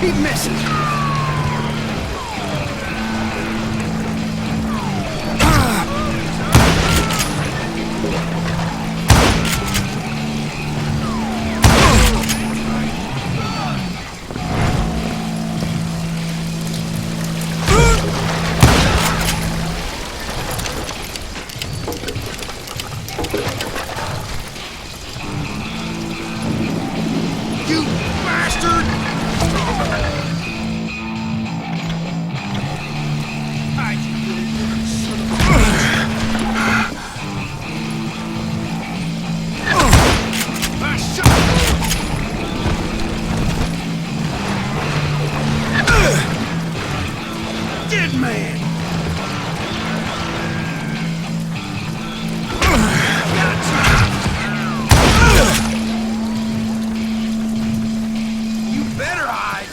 keep missing. You bastard! Dead man. You better hide!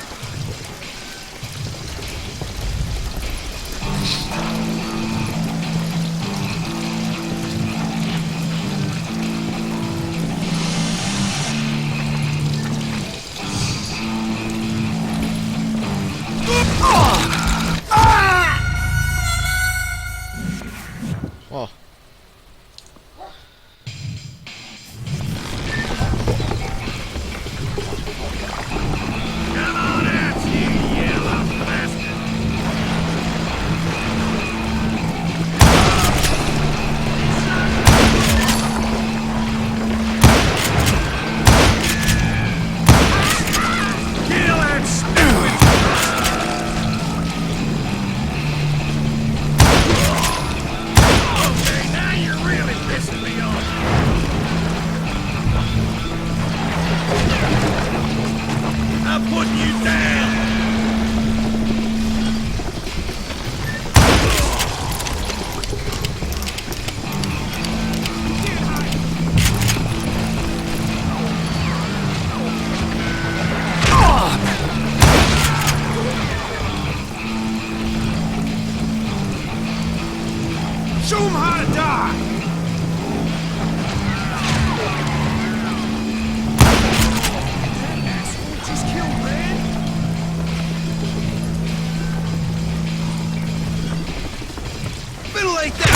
Whoa. Come on out, you yellow bastard! Kill that stupid! Okay, now you're really pissing me off. I'm putting you down. Show 'em how to die. Just kill Red. Ventilate that.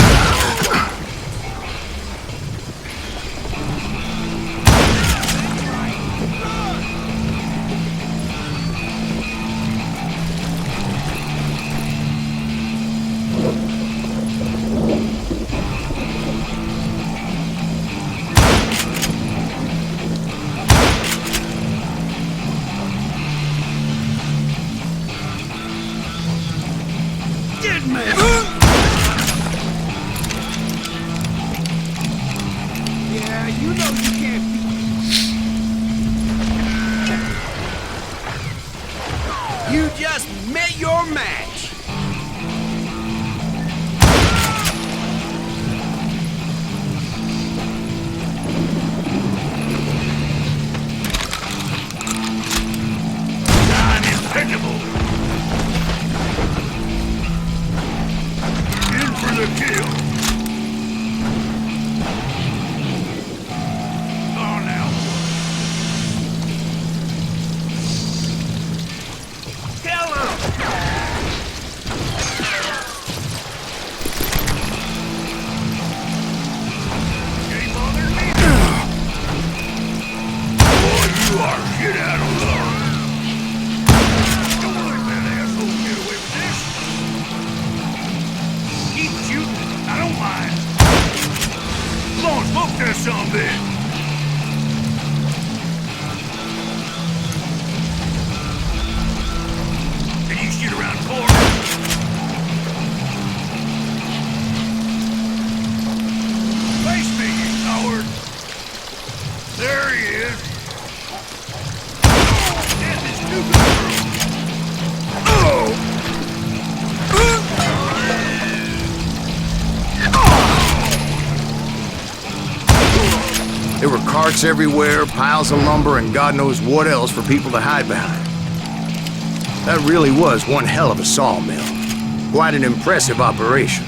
Dead man. Yeah, you know you can't beat. You just met your match. I'm impeccable. In for the kill. Oh, now. Kill him! Can't bother me. Boy, you are shit out of luck. Don't let that asshole get away with this. Keep shooting. I don't mind. Come on, smoke that sumbitch. Can you shoot around corners? Face me, you coward. There he is. Death is too good. There were carts everywhere, piles of lumber, and God knows what else for people to hide behind. That really was one hell of a sawmill. Quite an impressive operation.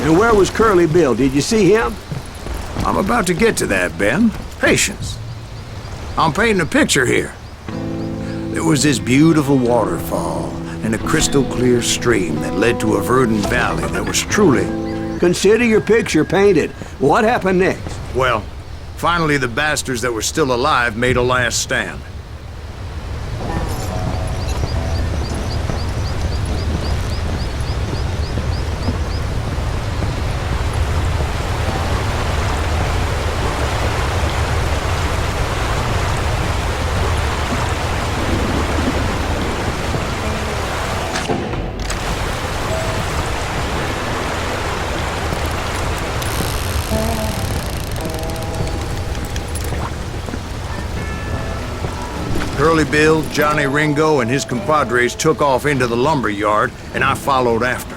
And where was Curly Bill? Did you see him? I'm about to get to that, Ben. Patience. I'm painting a picture here. There was this beautiful waterfall and a crystal clear stream that led to a verdant valley that was truly... Consider your picture painted. What happened next? Well, finally the bastards that were still alive made a last stand. Curly Bill, Johnny Ringo, and his compadres took off into the lumber yard, and I followed after.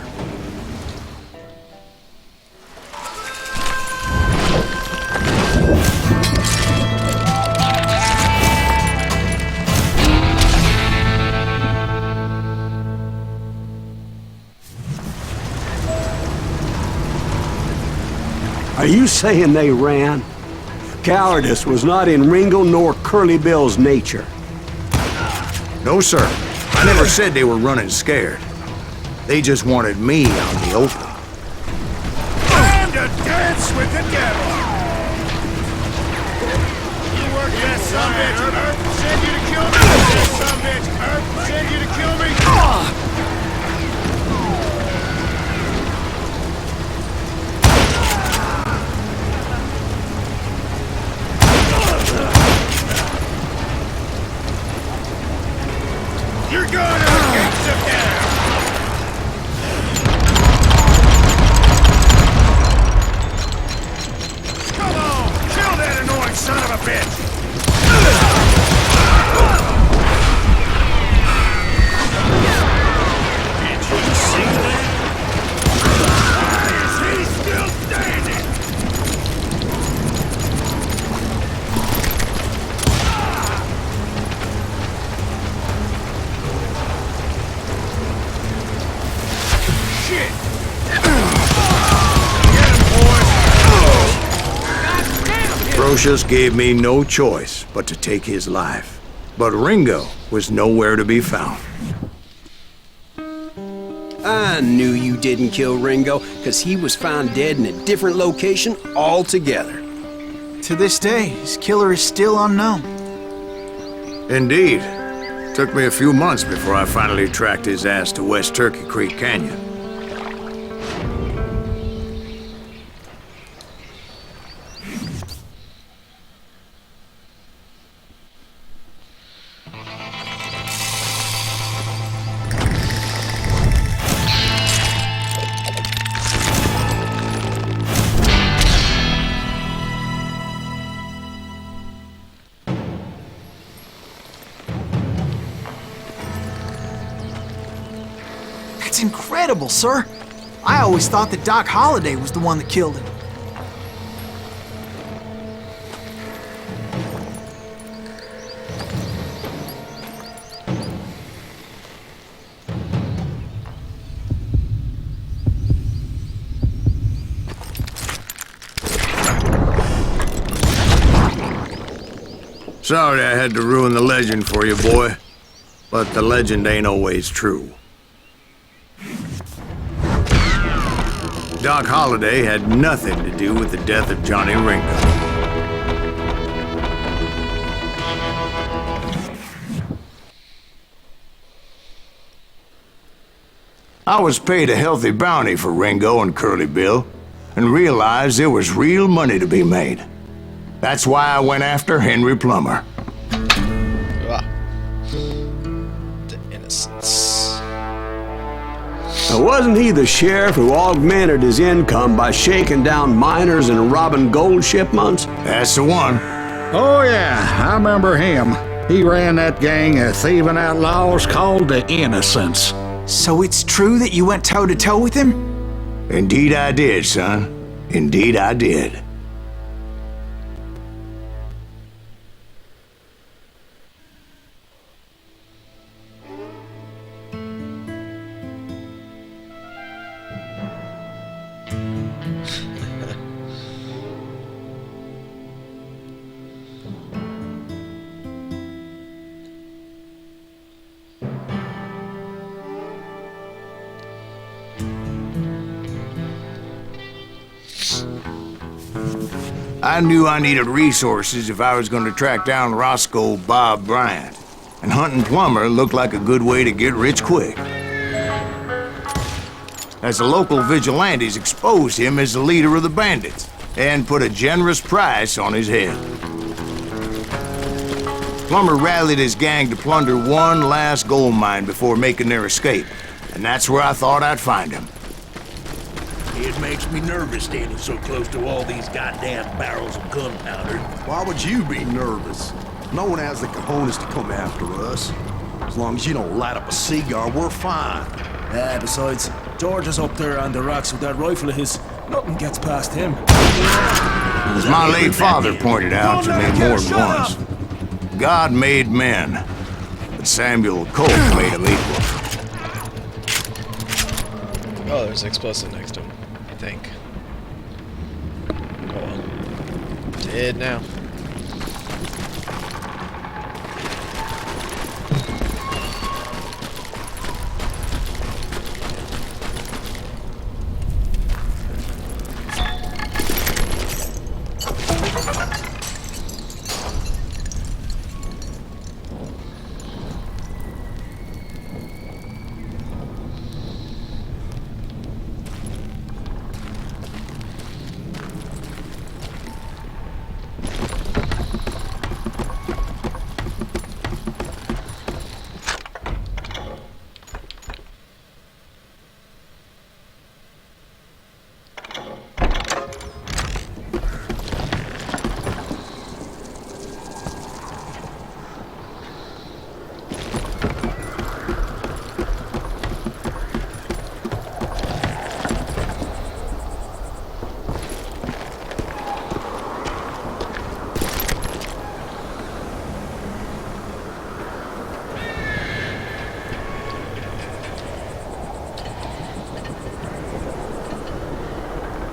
Are you saying they ran? Cowardice was not in Ringo nor Curly Bill's nature. No, sir. I never said they were running scared. They just wanted me out in the open. Time to dance with the devil! You work that son bitch, Earp. Send you to kill me! That son bitch, Earp. Send you to kill me! You're going to the gates of hell! Come on! Kill that annoying son of a bitch! Did you see that? Why is he still standing? Shit! Get him, boys! Brocious gave me no choice but to take his life. But Ringo was nowhere to be found. I knew you didn't kill Ringo, because he was found dead in a different location altogether. To this day, his killer is still unknown. Indeed. Took me a few months before I finally tracked his ass to West Turkey Creek Canyon. That's incredible, sir. I always thought that Doc Holliday was the one that killed him. Sorry I had to ruin the legend for you, boy. But the legend ain't always true. Doc Holliday had nothing to do with the death of Johnny Ringo. I was paid a healthy bounty for Ringo and Curly Bill, and realized there was real money to be made. That's why I went after Henry Plummer. The innocence. Now, wasn't he the sheriff who augmented his income by shaking down miners and robbing gold shipments? That's the one. Oh, yeah, I remember him. He ran that gang of thieving outlaws called the Innocents. So it's true that you went toe-to-toe with him? Indeed I did, son. Indeed I did. I knew I needed resources if I was going to track down Roscoe Bob Bryant, and hunting Plummer looked like a good way to get rich quick. As the local vigilantes exposed him as the leader of the bandits, and put a generous price on his head. Plummer rallied his gang to plunder one last gold mine before making their escape, and that's where I thought I'd find him. It makes me nervous standing so close to all these goddamn barrels of gunpowder. Why would you be nervous? No one has the cojones to come after us. As long as you don't light up a cigar, we're fine. Besides, George is up there on the rocks with that rifle of his. Nothing gets past him. As my late father pointed out to me more than once, God made men, but Samuel Colt made them equal. Oh, there's an explosive next to him, I think. Oh well. Dead now.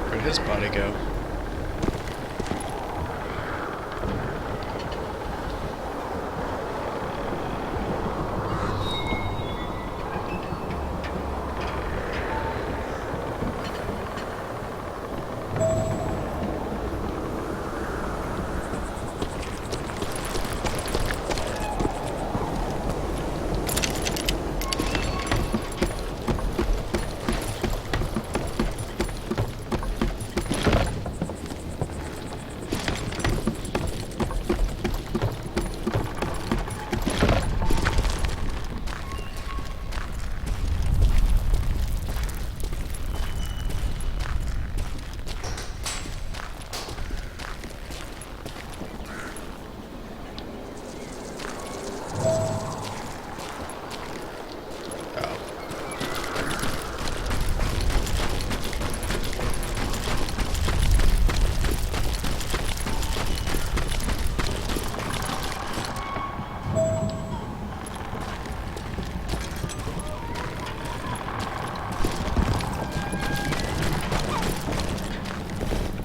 Where'd his body go?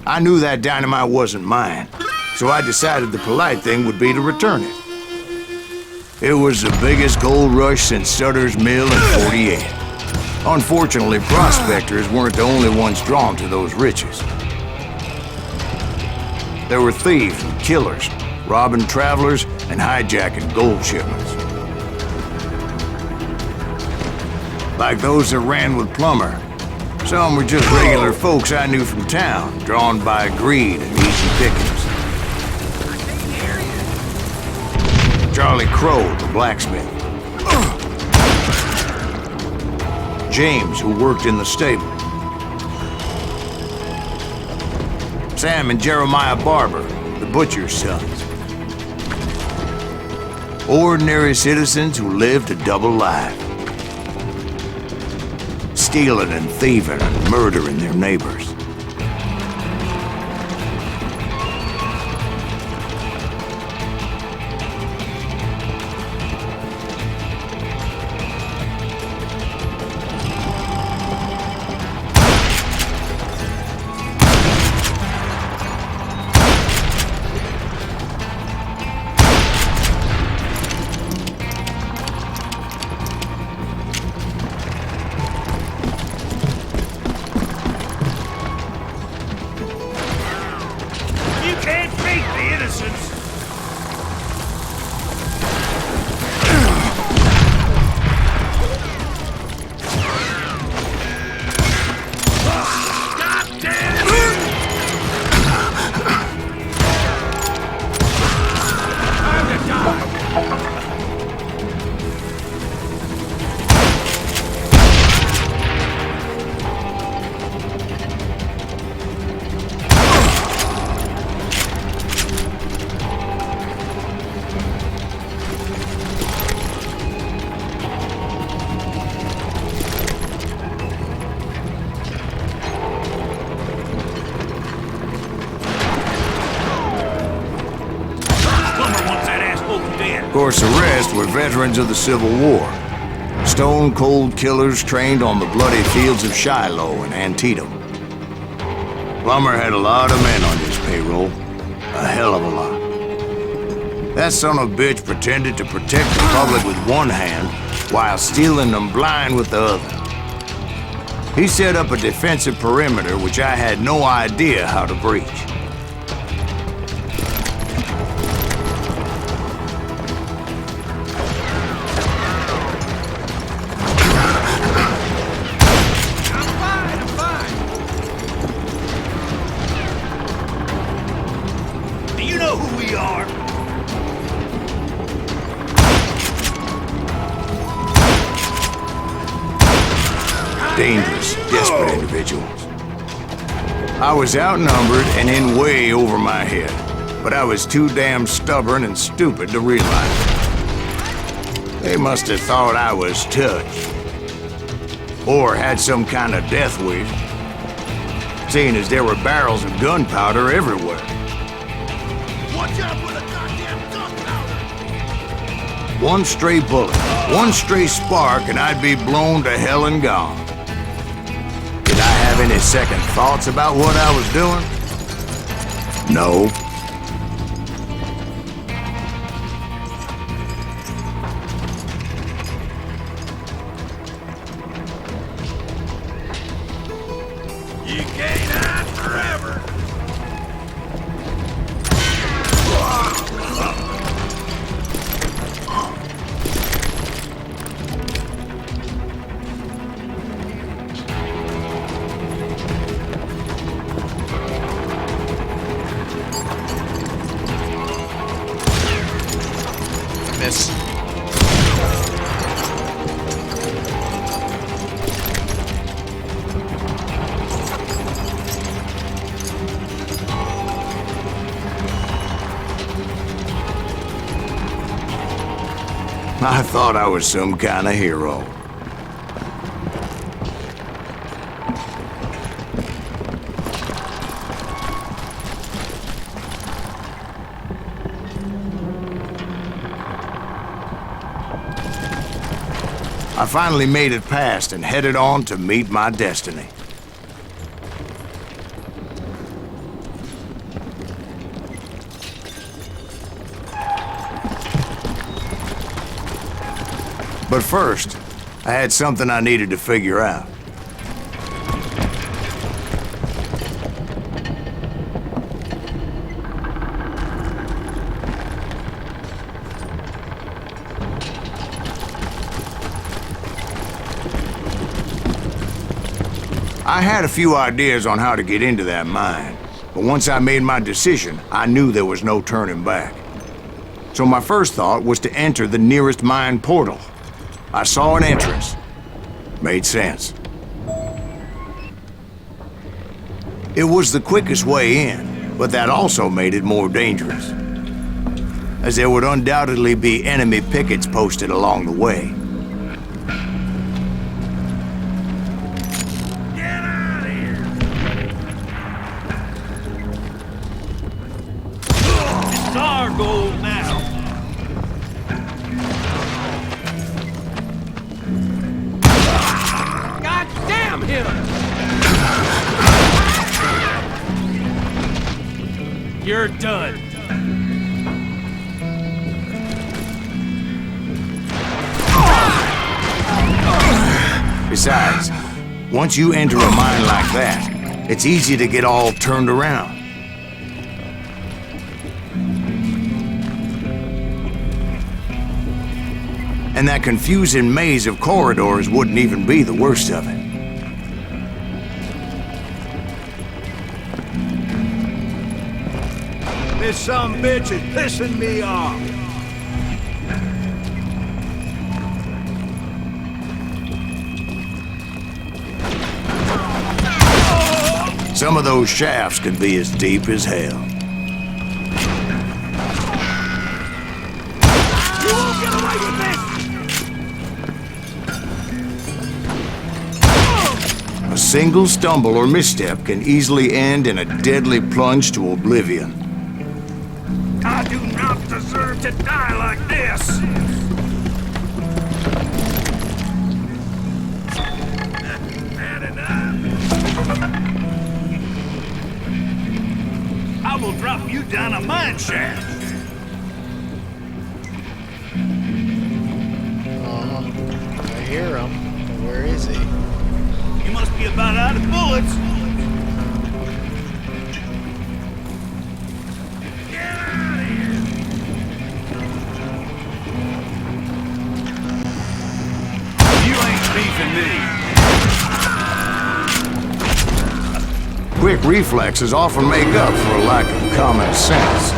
I knew that dynamite wasn't mine, so I decided the polite thing would be to return it. It was the biggest gold rush since Sutter's Mill in '48. Unfortunately, prospectors weren't the only ones drawn to those riches. There were thieves and killers, robbing travelers and hijacking gold shipments. Like those that ran with Plummer, some were just regular folks I knew from town, drawn by greed and easy pickings. Charlie Crow, the blacksmith. James, who worked in the stable. Sam and Jeremiah Barber, the butcher's sons. Ordinary citizens who lived a double life. Stealing and thieving and murdering their neighbors. citizens. Of course, the rest were veterans of the Civil War. Stone-cold killers trained on the bloody fields of Shiloh and Antietam. Plummer had a lot of men on his payroll. A hell of a lot. That son of a bitch pretended to protect the public with one hand while stealing them blind with the other. He set up a defensive perimeter which I had no idea how to breach. Dangerous, desperate individuals. I was outnumbered and in way over my head, but I was too damn stubborn and stupid to realize it. They must have thought I was touched, or had some kind of death wish, seeing as there were barrels of gunpowder everywhere. Watch out for the goddamn gunpowder! One stray bullet, one stray spark, and I'd be blown to hell and gone. Did I have any second thoughts about what I was doing? No. You can't hide forever! Miss. I thought I was some kind of hero. I finally made it past and headed on to meet my destiny. But first, I had something I needed to figure out. I had a few ideas on how to get into that mine, but once I made my decision, I knew there was no turning back. So my first thought was to enter the nearest mine portal. I saw an entrance. Made sense. It was the quickest way in, but that also made it more dangerous, as there would undoubtedly be enemy pickets posted along the way. Gold now. God damn him! You're done. Besides, once you enter a mine like that, it's easy to get all turned around. And that confusing maze of corridors wouldn't even be the worst of it. This sumbitch is pissing me off. Some of those shafts could be as deep as hell. You won't get away with this! A single stumble or misstep can easily end in a deadly plunge to oblivion. I do not deserve to die like this! Bad enough. I will drop you down a mine shaft. I hear him. But where is he? You must be about out of bullets. Get out of here! You ain't beefing me. Quick reflexes often make up for a lack of common sense.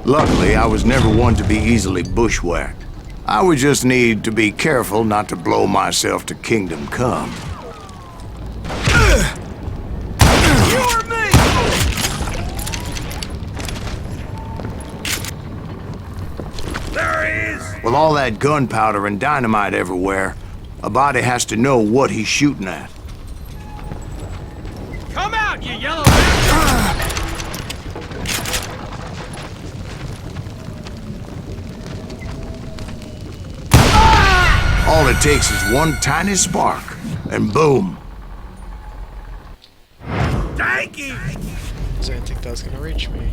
Luckily, I was never one to be easily bushwhacked. I would just need to be careful not to blow myself to kingdom come. You or me? There he is! With all that gunpowder and dynamite everywhere, a body has to know what he's shooting at. Come out, you yellow bastard! All it takes is one tiny spark, and boom. Thank you! So I didn't think that was gonna reach me.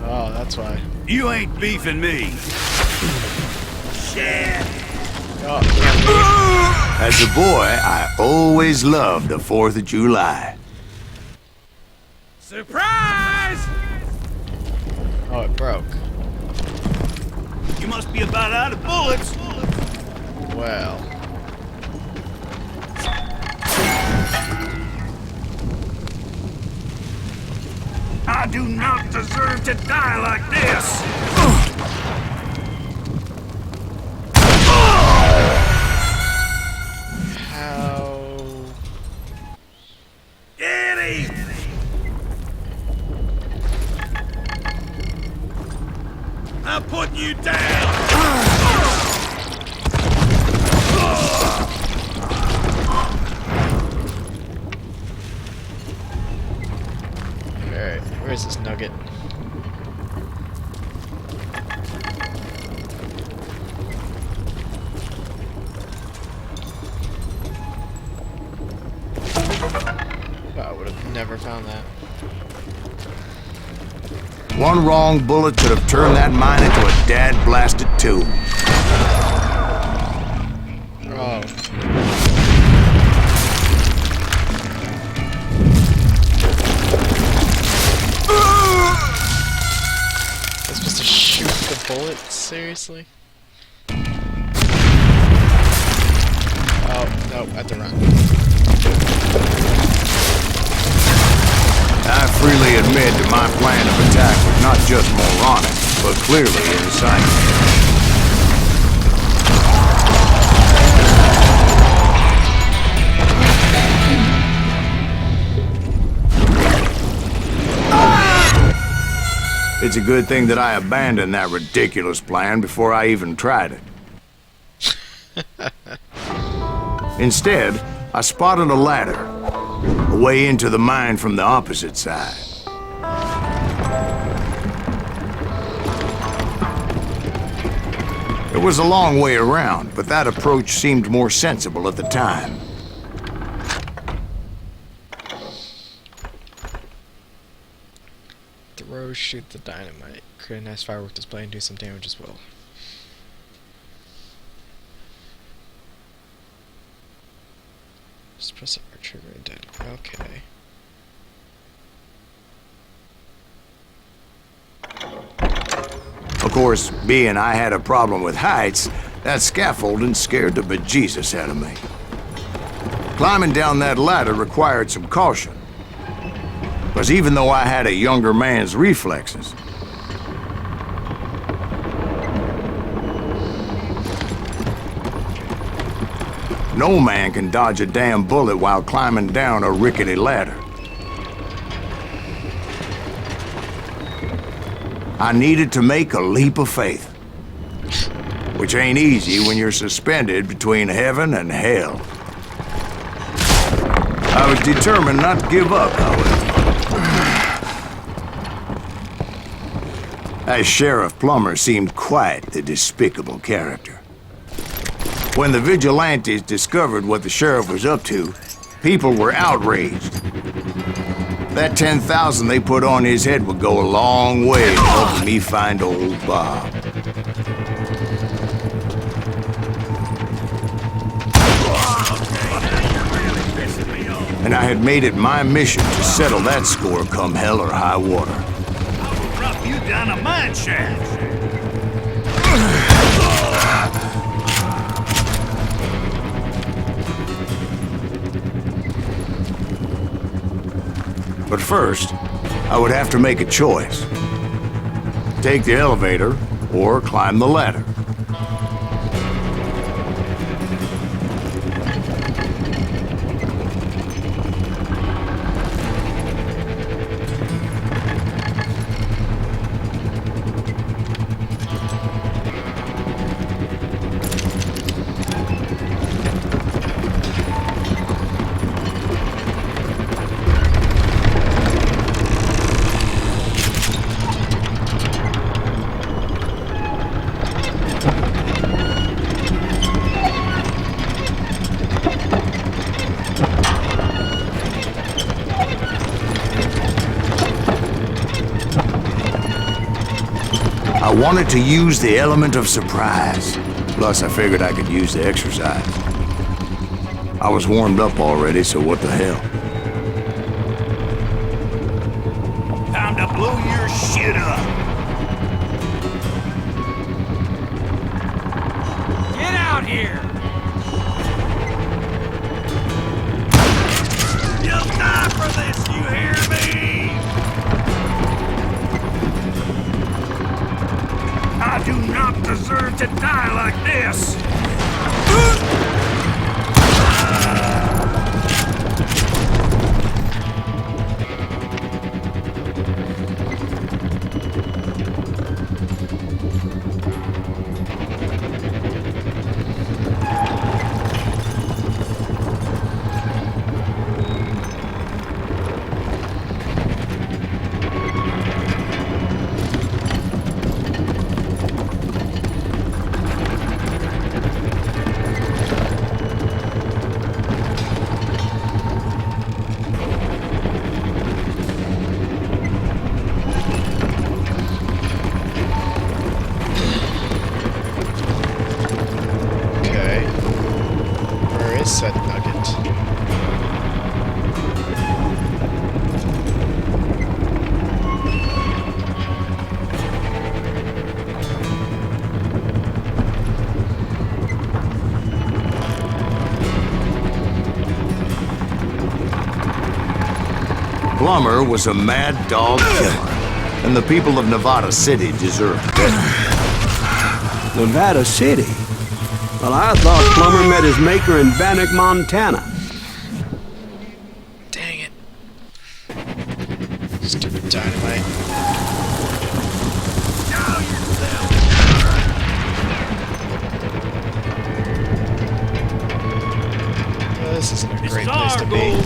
Oh, that's why. You ain't beefing me. Shit! Oh, yeah, As a boy, I always loved the 4th of July. Surprise! oh, it broke. You must be about out of bullets. Well. I do not deserve to die like this. How? Get him! I'm putting you down. Alright, where's this nugget? Oh, I would have never found that. One wrong bullet could have turned that mine into a dad-blasted tomb. Oh. I was supposed to shoot the bullets? Seriously? Oh, no, I have to run. I freely admit that my plan of attack was not just moronic, but clearly insane. It's a good thing that I abandoned that ridiculous plan before I even tried it. Instead, I spotted a ladder, a way into the mine from the opposite side. It was a long way around, but that approach seemed more sensible at the time. Throw, shoot the dynamite. Create a nice firework display and do some damage as well. Just press R trigger and dead. Okay. Of course, being I had a problem with heights, That scaffolding scared the bejesus out of me. Climbing down that ladder required some caution. Because even though I had a younger man's reflexes, no man can dodge a damn bullet while climbing down a rickety ladder. I needed to make a leap of faith, which ain't easy when you're suspended between heaven and hell. I was determined not to give up, however. As Sheriff Plummer seemed quite the despicable character. When the vigilantes discovered what the sheriff was up to, people were outraged. That 10,000 they put on his head would go a long way in helping me find old Bob. And I had made it my mission to settle that score come hell or high water. I will drop you down a mine shaft. But first, I would have to make a choice. Take the elevator or climb the ladder. I wanted to use the element of surprise. Plus, I figured I could use the exercise. I was warmed up already, so what the hell? Time to blow your shit up. Get out here! You'll die for this, you hear me? I do not deserve to die like this! Said nugget. Plummer was a mad dog killer, and the people of Nevada City deserved better. Nevada City? Well, I thought Plummer met his maker in Bannock, Montana. Dang it. Stupid dynamite. Well, this isn't a great place to be.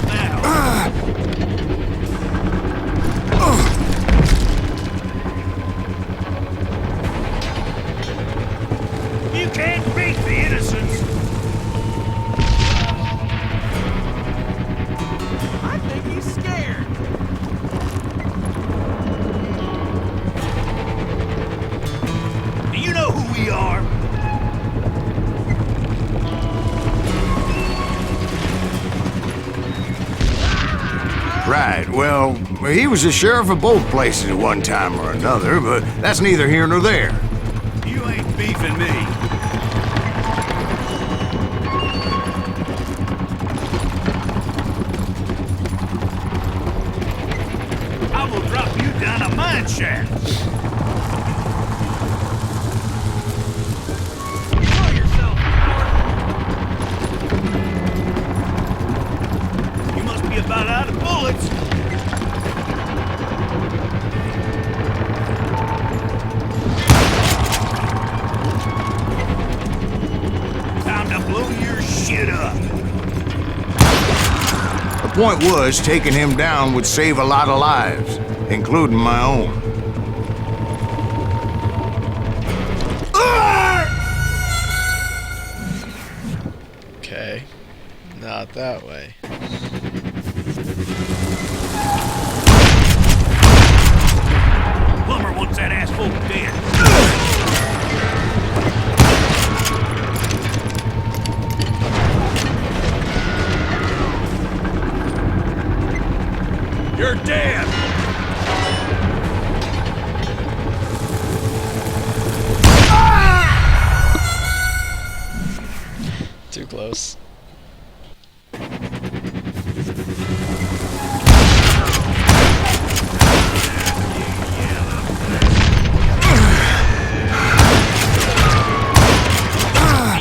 You can't beat the innocents! I think he's scared. Do you know who we are? Right, well, he was the sheriff of both places at one time or another, but that's neither here nor there. You ain't beefing me. shaft. Control yourself, coward. You must be about out of bullets. Time to blow your shit up. The point was, taking him down would save a lot of lives, including my own. Okay. Not that way. Plumber wants that asshole dead. You're dead! Too close.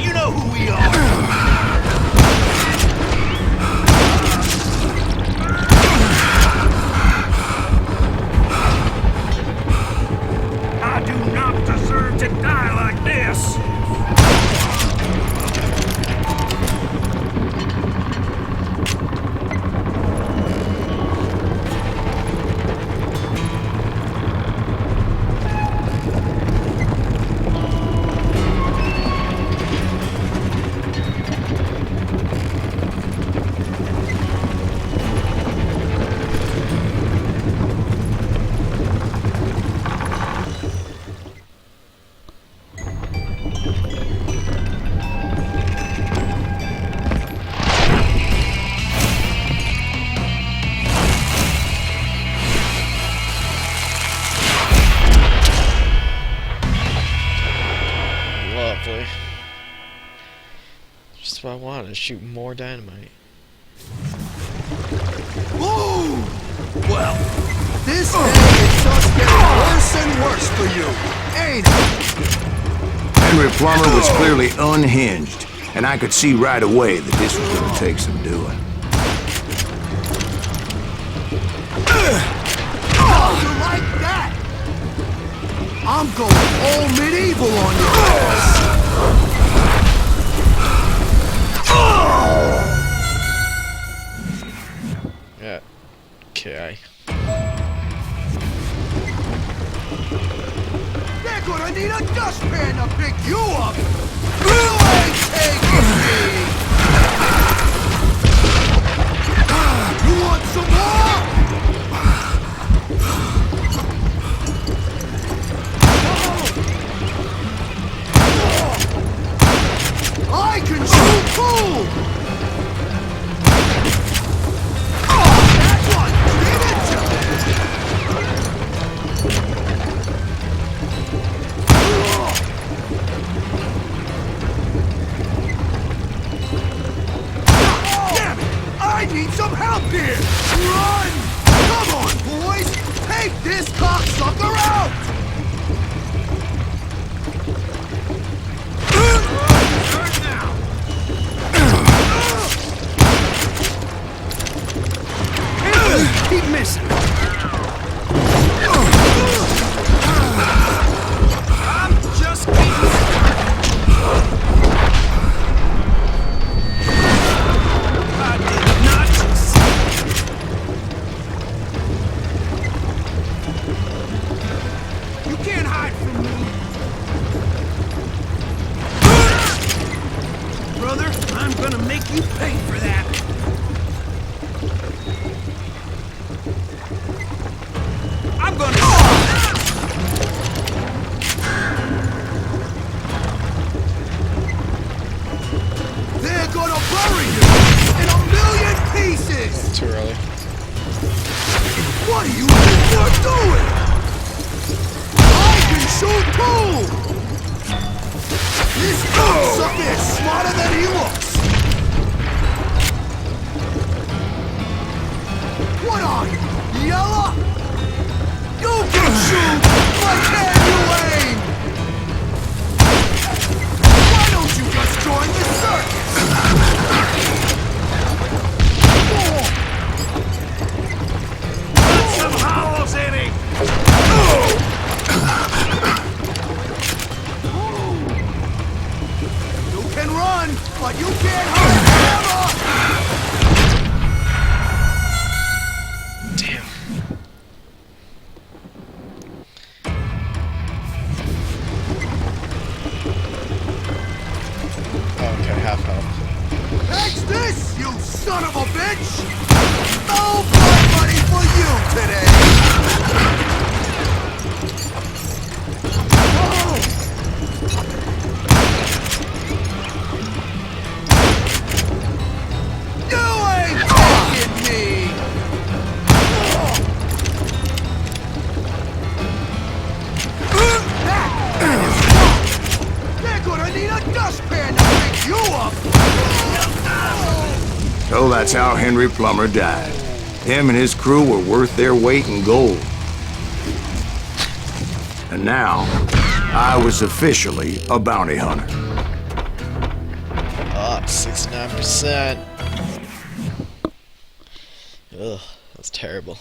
You know who we are! I do not deserve to die like this! Lovely. Just what I want, to shoot more dynamite. Whoa! Well, this day is just getting worse and worse for you, ain't it? Henry Plummer was clearly unhinged, and I could see right away that this was gonna take some doing. How'd you like that? I'm going all medieval on your ass! Yeah. Okay. They're gonna need a dustpan to pick you up! You ain't taking me! You want some more? I can shoot too! That one did it to Damn it! I need some help here! Run! Come on, boys! Take this cocksucker out! Keep missing. I'm just kidding. I did not You can't hide from me. Brother, I'm gonna make you pay for that. I'm gonna... They're gonna bury you in a million pieces! Too early. What do you think you're doing? I can shoot too! This cocksucker is smarter than he looks! bitch! No blood money for you today! You ain't taking me! They're gonna need a dustpan to pick you up! So that's how Henry Plummer died. Him and his crew were worth their weight in gold. And now, I was officially a bounty hunter. Oh, 69%. Ugh, that's terrible.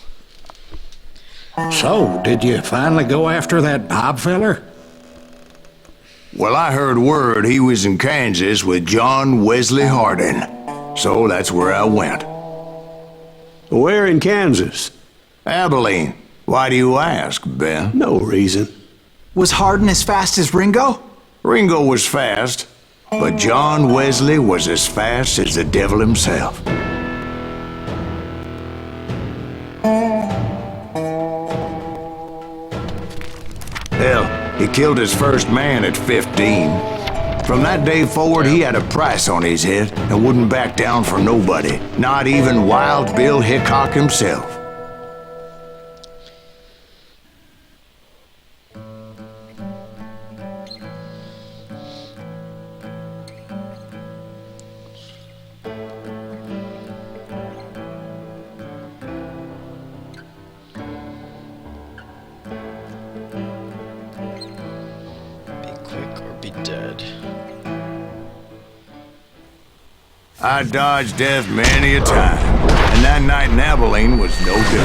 So, did you finally go after that Bob feller? Well, I heard word he was in Kansas with John Wesley Hardin. So that's where I went. Where in Kansas? Abilene. Why do you ask, Ben? No reason. Was Hardin as fast as Ringo? Ringo was fast, but John Wesley was as fast as the devil himself. Hell, he killed his first man at 15. From that day forward, he had a price on his head and wouldn't back down for nobody, not even Wild Bill Hickok himself. I dodged death many a time, and that night in Abilene was no different.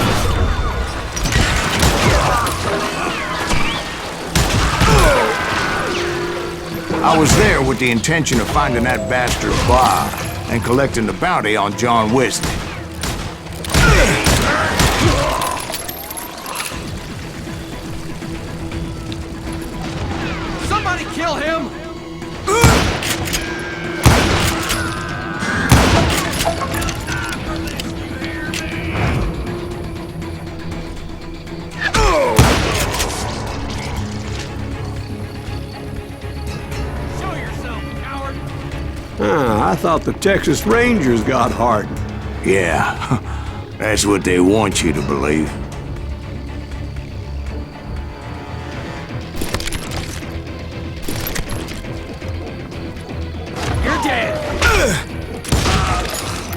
I was there with the intention of finding that bastard Bob and collecting the bounty on John Wesley. Somebody kill him! I thought the Texas Rangers got Hardin. Yeah, that's what they want you to believe. You're dead!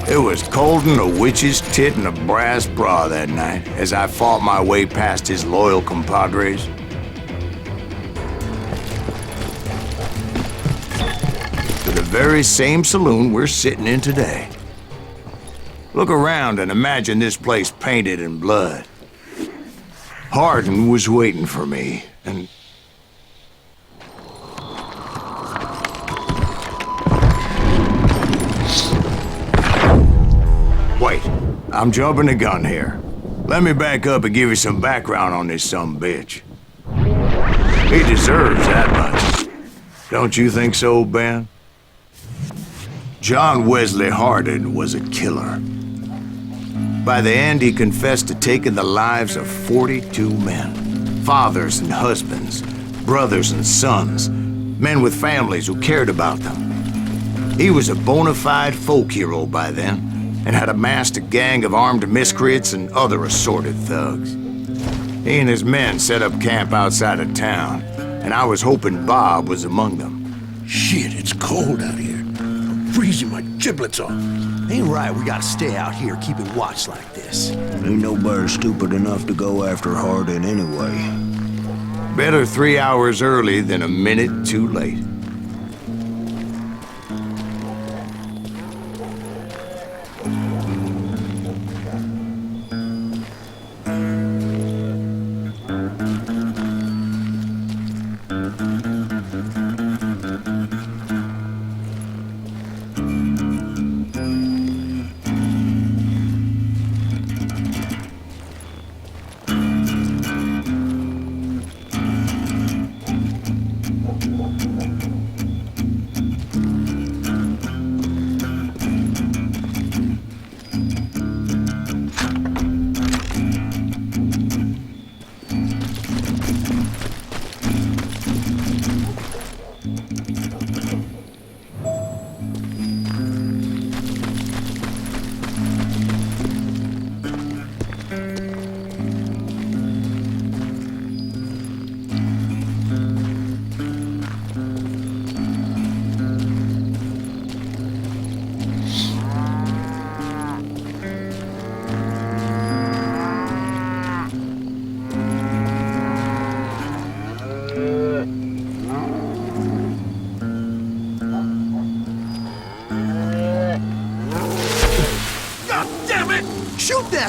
It was cold in a witch's tit and a brass bra that night as I fought my way past his loyal compadres. The very same saloon we're sitting in today. Look around and imagine this place painted in blood. Hardin was waiting for me, and... Wait, I'm jumping the gun here. Let me back up and give you some background on this sumbitch. He deserves that much. Don't you think so, Ben? John Wesley Hardin was a killer. By the end, he confessed to taking the lives of 42 men. Fathers and husbands, brothers and sons, men with families who cared about them. He was a bona fide folk hero by then, and had amassed a gang of armed miscreants and other assorted thugs. He and his men set up camp outside of town, and I was hoping Bob was among them. Shit, it's cold out here. I'm freezing my giblets off. Ain't right, we gotta stay out here keeping watch like this. Ain't nobody stupid enough to go after Hardin anyway. Better 3 hours early than a minute too late.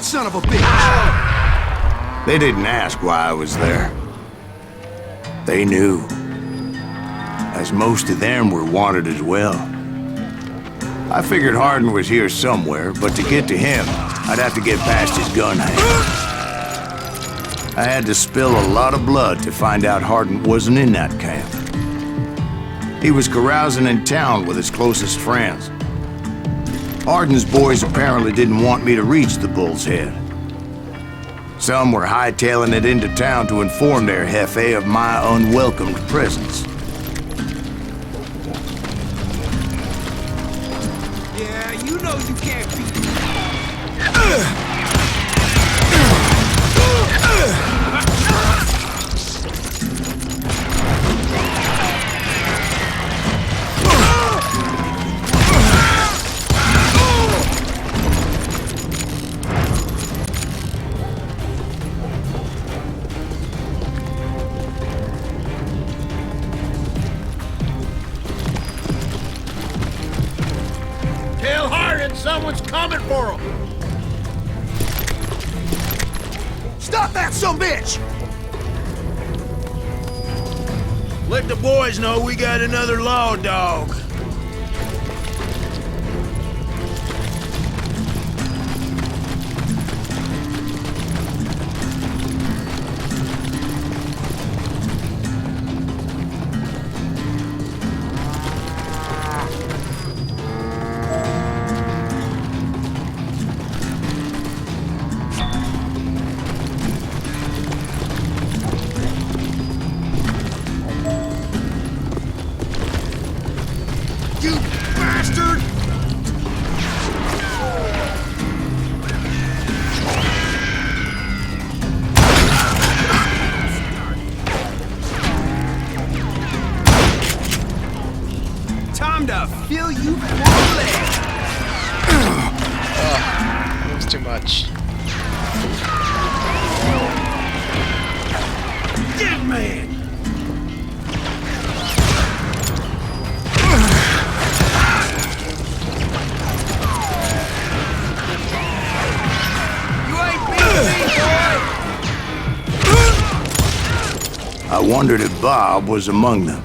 son of a bitch! They didn't ask why I was there. They knew. As most of them were wanted as well. I figured Hardin was here somewhere, but to get to him, I'd have to get past his gun hand. I had to spill a lot of blood to find out Hardin wasn't in that camp. He was carousing in town with his closest friends. Hardin's boys apparently didn't want me to reach the Bull's Head. Some were hightailing it into town to inform their jefe of my unwelcomed presence. Yeah, you know you can't beat me. Tell Hardin someone's coming for him. Stop that sumbitch! Let the boys know we got another law dog. You bastard! Time to fill you full of That was too much. Dead man! You ain't beating me, boy! I wondered if Bob was among them.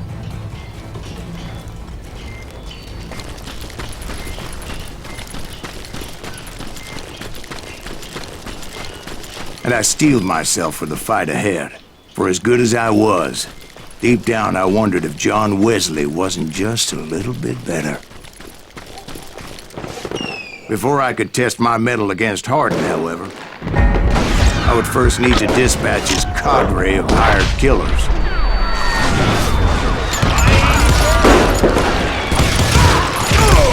And I steeled myself for the fight ahead. For as good as I was, deep down I wondered if John Wesley wasn't just a little bit better. Before I could test my mettle against Hardin, however, I would first need to dispatch his cadre of hired killers.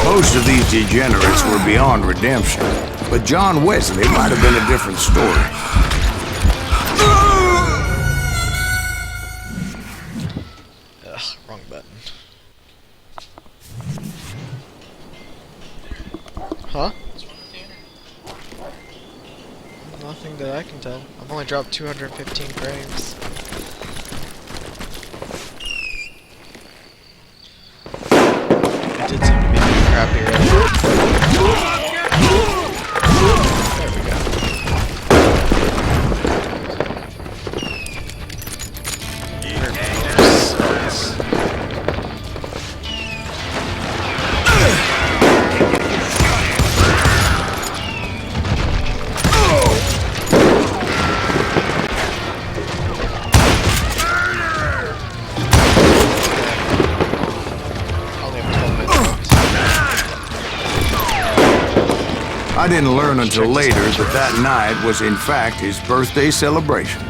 Most of these degenerates were beyond redemption, but John Wesley might have been a different story. Ugh, wrong button. Huh? Nothing that I can tell. I've only dropped 215 frames. It did seem to be pretty crappy earlier. There we go. I didn't learn until later that that night was in fact his birthday celebration.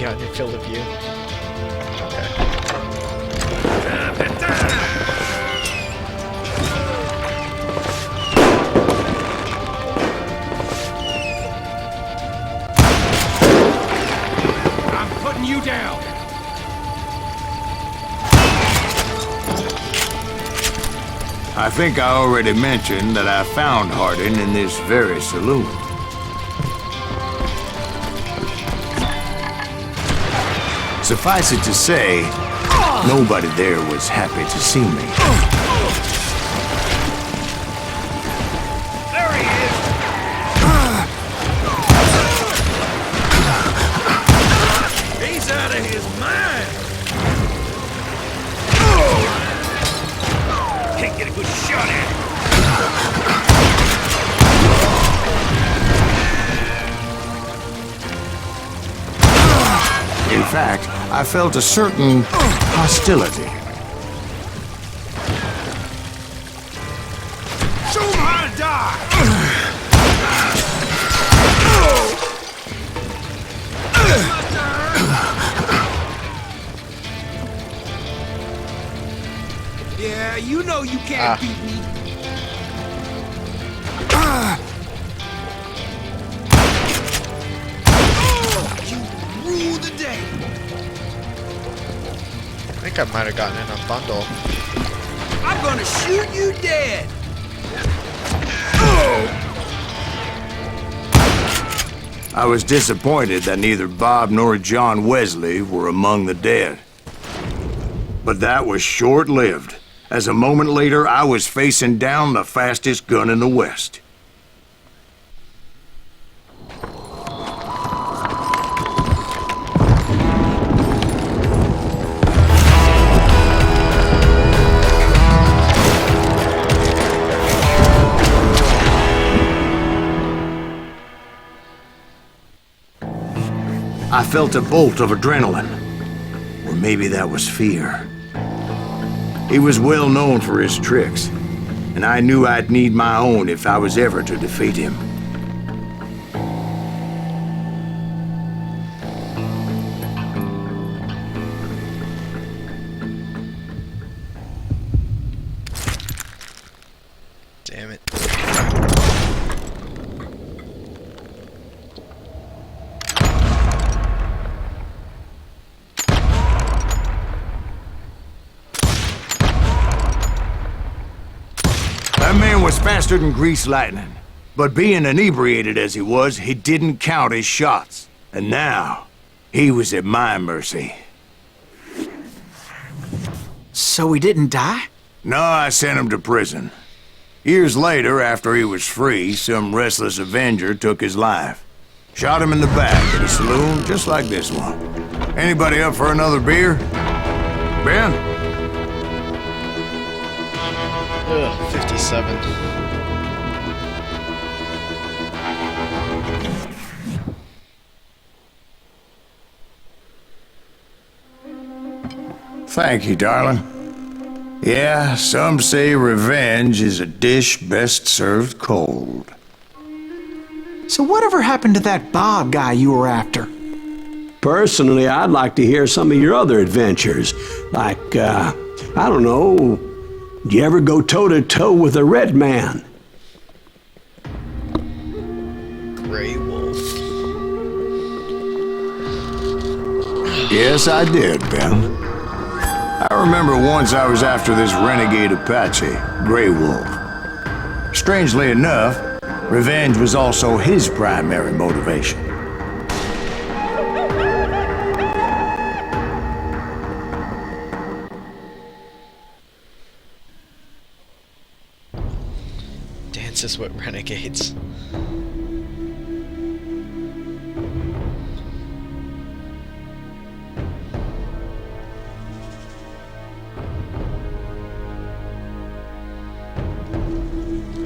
beyond your field of view. Okay. I'm putting you down. I think I already mentioned that I found Hardin in this very saloon. Suffice it to say, nobody there was happy to see me. There he is. He's out of his mind. Can't get a good shot at him. In fact, I felt a certain hostility. Show him how to die. Yeah, you know you can't beat me. You rule the day. I think I might have gotten in a bundle. I'm gonna shoot you dead. I was disappointed that neither Bob nor John Wesley were among the dead. But that was short-lived, as a moment later I was facing down the fastest gun in the West. I felt a bolt of adrenaline, or maybe that was fear. He was well known for his tricks, and I knew I'd need my own if I was ever to defeat him. Damn it. That man was faster than greased lightning. But being inebriated as he was, he didn't count his shots. And now, he was at my mercy. So he didn't die? No, I sent him to prison. Years later, after he was free, some restless avenger took his life. Shot him in the back at a saloon just like this one. Anybody up for another beer? Ben? Ugh, 57. Thank you, darling. Yeah, some say revenge is a dish best served cold. So whatever happened to that Bob guy you were after? Personally, I'd like to hear some of your other adventures. Like, I don't know, did you ever go toe-to-toe with a red man? Gray Wolf. Yes, I did, Ben. I remember once I was after this renegade Apache, Grey Wolf. Strangely enough, revenge was also his primary motivation. Dances with renegades.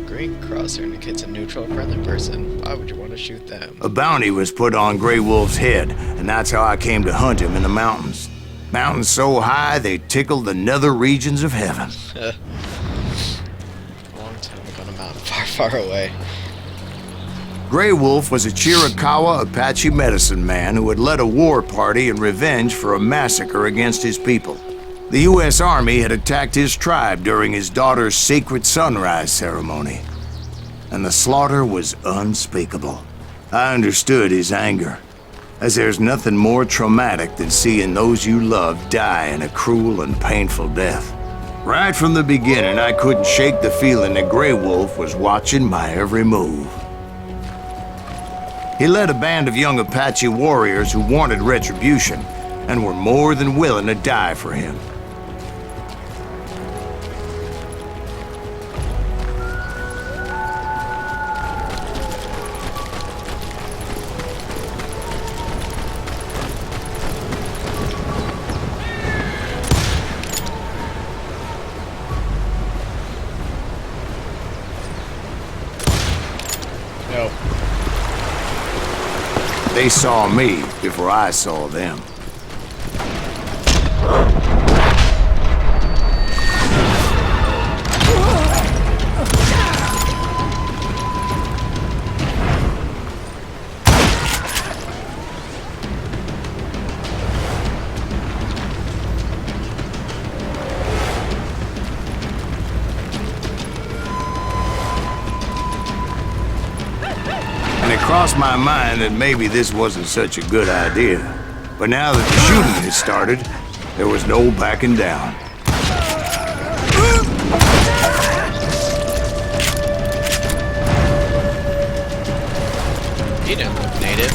Green crosshair indicates a neutral, friendly person. Why would you want to shoot them? A bounty was put on Grey Wolf's head, and that's how I came to hunt him in the mountains. Mountains so high they tickled the nether regions of heaven. A long time ago on a mountain far, far away. Grey Wolf was a Chiricahua Apache medicine man who had led a war party in revenge for a massacre against his people. The U.S. Army had attacked his tribe during his daughter's sacred sunrise ceremony, and the slaughter was unspeakable. I understood his anger, as there's nothing more traumatic than seeing those you love die in a cruel and painful death. Right from the beginning, I couldn't shake the feeling that Grey Wolf was watching my every move. He led a band of young Apache warriors who wanted retribution and were more than willing to die for him. No. They saw me before I saw them. It crossed my mind that maybe this wasn't such a good idea. But now that the shooting had started, there was no backing down. You don't look native.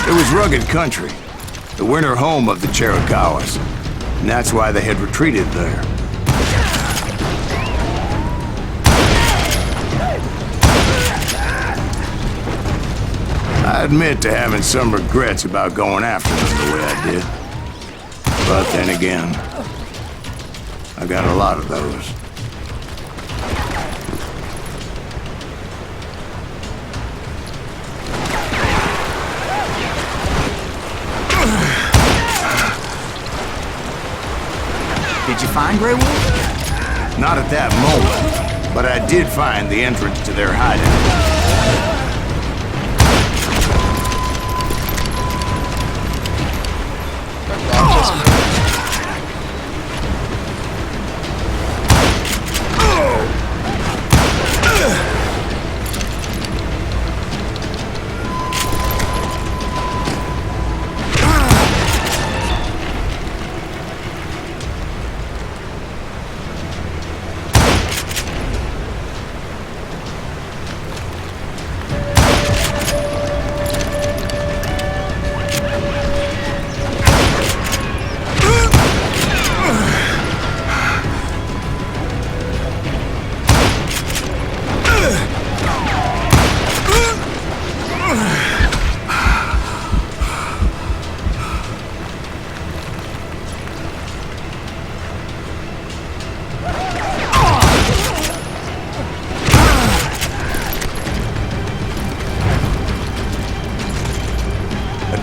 It was rugged country, the winter home of the Chiricahuas, and that's why they had retreated there. I admit to having some regrets about going after them the way I did. But then again, I got a lot of those. Did you find Grey Wolf? Not at that moment, but I did find the entrance to their hideout.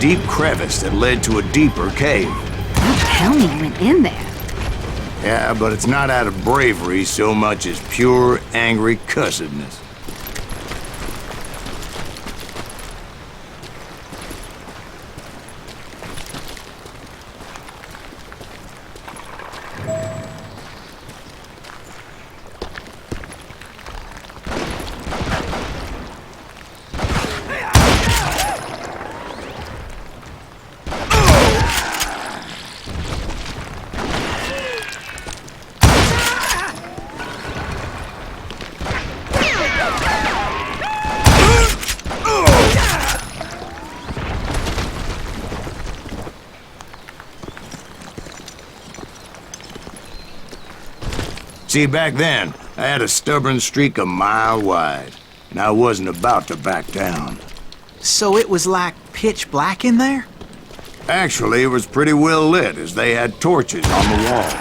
Deep crevice that led to a deeper cave. Don't tell me you went in there. Yeah, but it's not out of bravery so much as pure, angry cussedness. See, back then, I had a stubborn streak a mile wide, and I wasn't about to back down. So it was like pitch black in there? Actually, it was pretty well lit, as they had torches on the walls.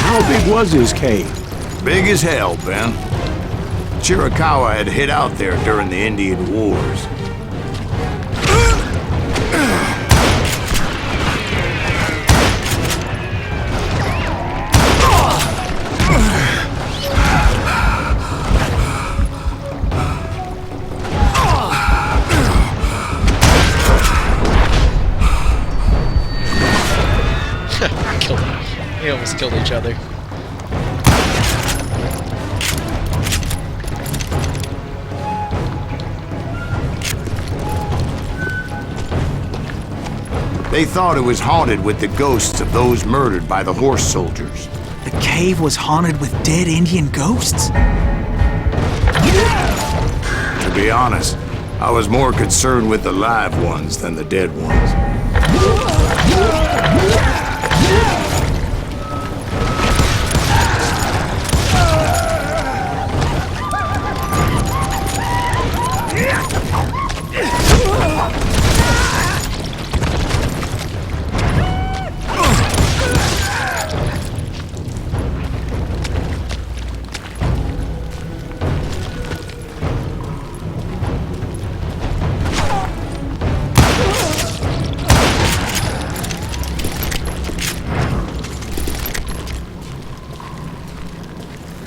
How big was his cave? Big as hell, Ben. Chiricahua had hid out there during the Indian Wars. They almost killed each other. They thought it was haunted with the ghosts of those murdered by the horse soldiers. The cave was haunted with dead Indian ghosts? To be honest, I was more concerned with the live ones than the dead ones.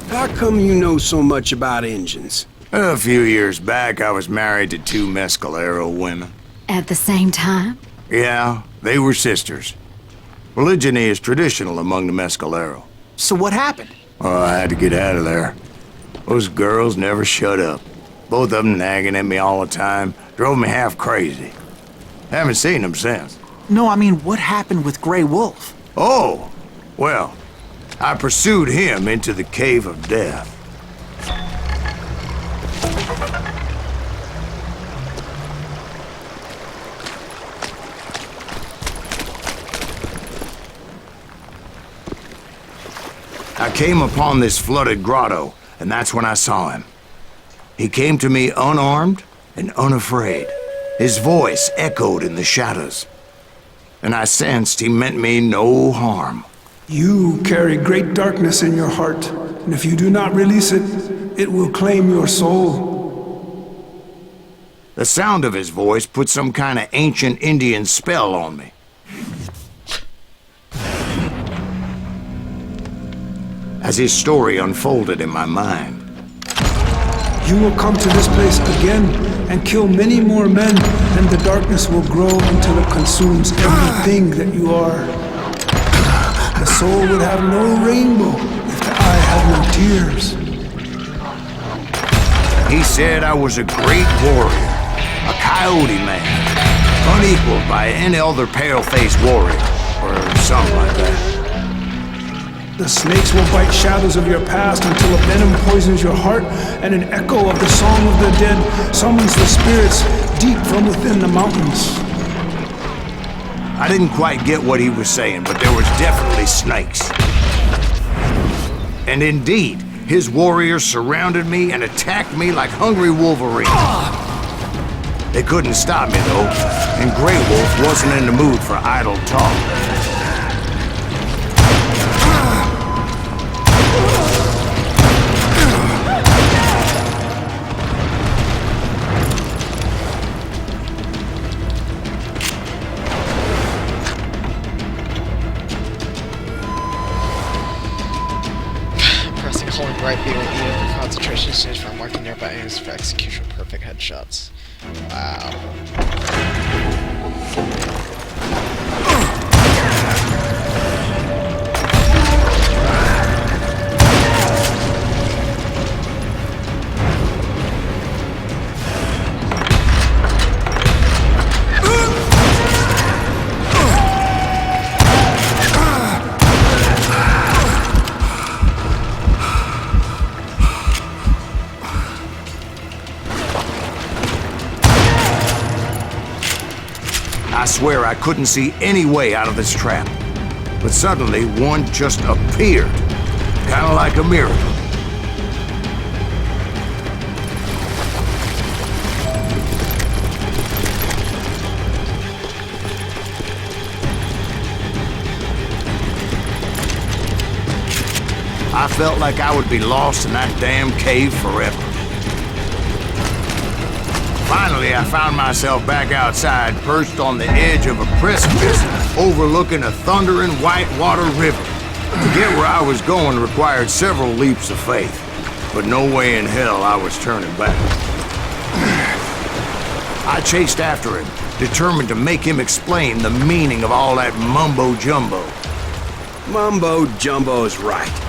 How come you know so much about engines? A few years back, I was married to 2 Mescalero women. At the same time? Yeah, they were sisters. Polygyny is traditional among the Mescalero. So what happened? Oh, I had to get out of there. Those girls never shut up. Both of them nagging at me all the time. Drove me half crazy. Haven't seen them since. No, I mean, what happened with Grey Wolf? Oh, well, I pursued him into the Cave of Death. I came upon this flooded grotto, and that's when I saw him. He came to me unarmed and unafraid. His voice echoed in the shadows, and I sensed he meant me no harm. You carry great darkness in your heart, and if you do not release it, it will claim your soul. The sound of his voice put some kind of ancient Indian spell on me. As his story unfolded in my mind, You will come to this place again and kill many more men, and the darkness will grow until it consumes everything that you are. The soul would have no rainbow if the eye had no tears. he said I was a great warrior, a coyote man, unequaled by any other pale-faced warrior, or something like that. The snakes will bite shadows of your past until a venom poisons your heart, and an echo of the song of the dead summons the spirits deep from within the mountains. I didn't quite get what he was saying, but there was definitely snakes. And indeed, his warriors surrounded me and attacked me like hungry wolverines. They couldn't stop me, though, and Grey Wolf wasn't in the mood for idle talk. Holding right B or E over concentration stage for marking nearby enemies for execution of perfect headshots. Wow. swear I couldn't see any way out of this trap. But suddenly, one just appeared. Kind of like a miracle. I felt like I would be lost in that damn cave forever. Finally, I found myself back outside, perched on the edge of a precipice, overlooking a thundering whitewater river. To get where I was going required several leaps of faith, but no way in hell I was turning back. I chased after him, determined to make him explain the meaning of all that mumbo-jumbo. Mumbo-jumbo's right.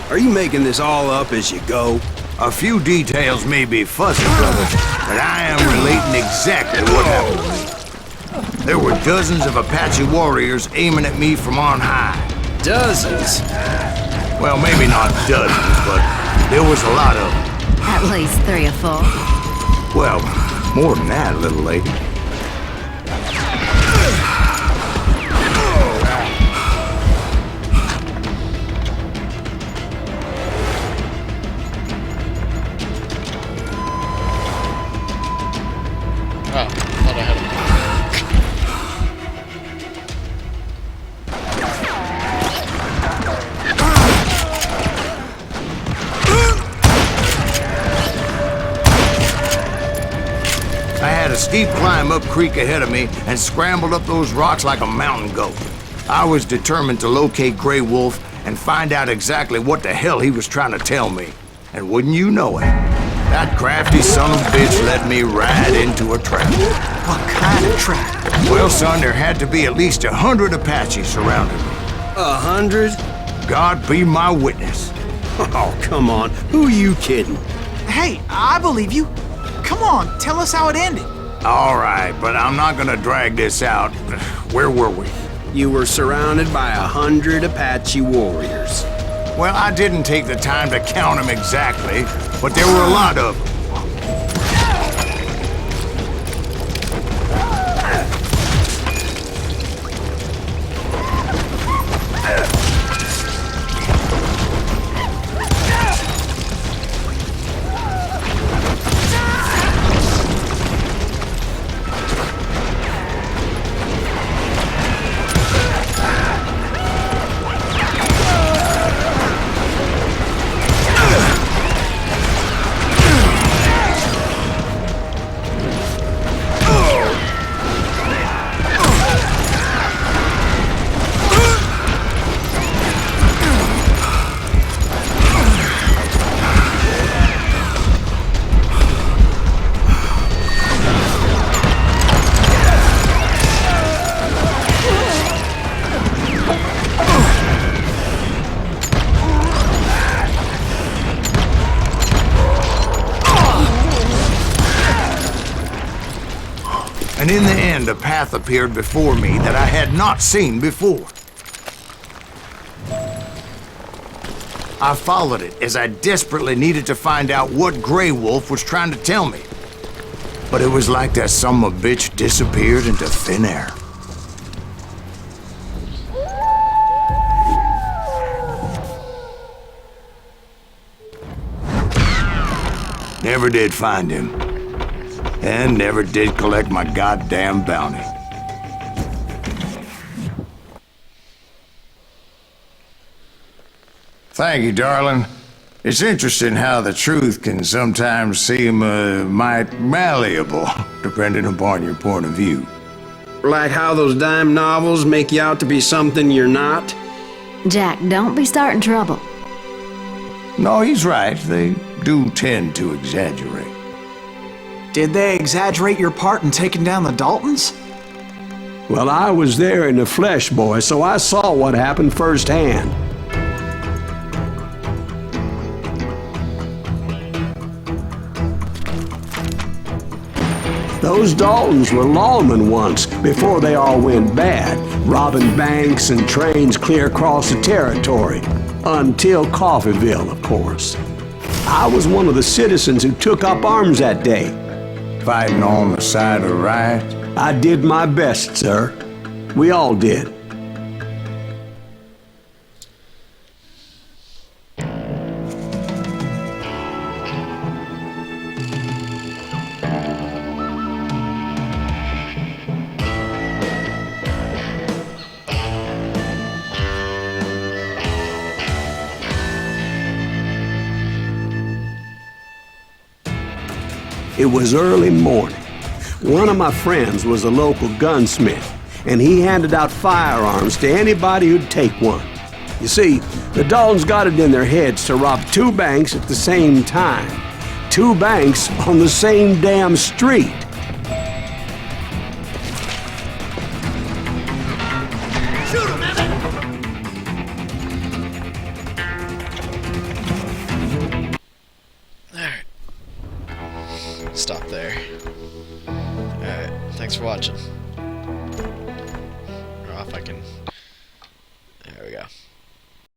Are you making this all up as you go? A few details may be fuzzy, brother, but I am relating exactly what happened to me. There were dozens of Apache warriors aiming at me from on high. Dozens? Well, maybe not dozens, but there was a lot of them. At least 3 or 4. Well, more than that, little lady. Oh, thought I had it. I had a steep climb up creek ahead of me and scrambled up those rocks like a mountain goat. I was determined to locate Grey Wolf and find out exactly what the hell he was trying to tell me. And wouldn't you know it, that crafty son of a bitch led me right into a trap. What kind of trap? Well, son, there had to be at least 100 Apaches surrounding me. 100? God be my witness. Oh, come on. Who are you kidding? Hey, I believe you. Come on, tell us how it ended. All right, but I'm not gonna drag this out. Where were we? You were surrounded by 100 Apache warriors. Well, I didn't take the time to count them exactly, but there were a lot of them. And in the end, a path appeared before me that I had not seen before. I followed it as I desperately needed to find out what Grey Wolf was trying to tell me. But it was like that son of a bitch disappeared into thin air. Never did find him. And never did collect my goddamn bounty. Thank you, darling. It's interesting how the truth can sometimes seem might malleable, depending upon your point of view. Like how those dime novels make you out to be something you're not? Jack, don't be starting trouble. No, he's right. They do tend to exaggerate. Did they exaggerate your part in taking down the Daltons? Well, I was there in the flesh, boy, so I saw what happened firsthand. Those Daltons were lawmen once, before they all went bad, robbing banks and trains clear across the territory. Until Coffeeville, of course. I was one of the citizens who took up arms that day. Fighting on the side of right? I did my best, sir. We all did. It was early morning. One of my friends was a local gunsmith, and he handed out firearms to anybody who'd take one. You see, the Daltons got it in their heads to rob 2 banks at the same time. 2 banks on the same damn street. Shoot him, Emmett! Alright. Stop there. Alright, thanks for watching. Or if I can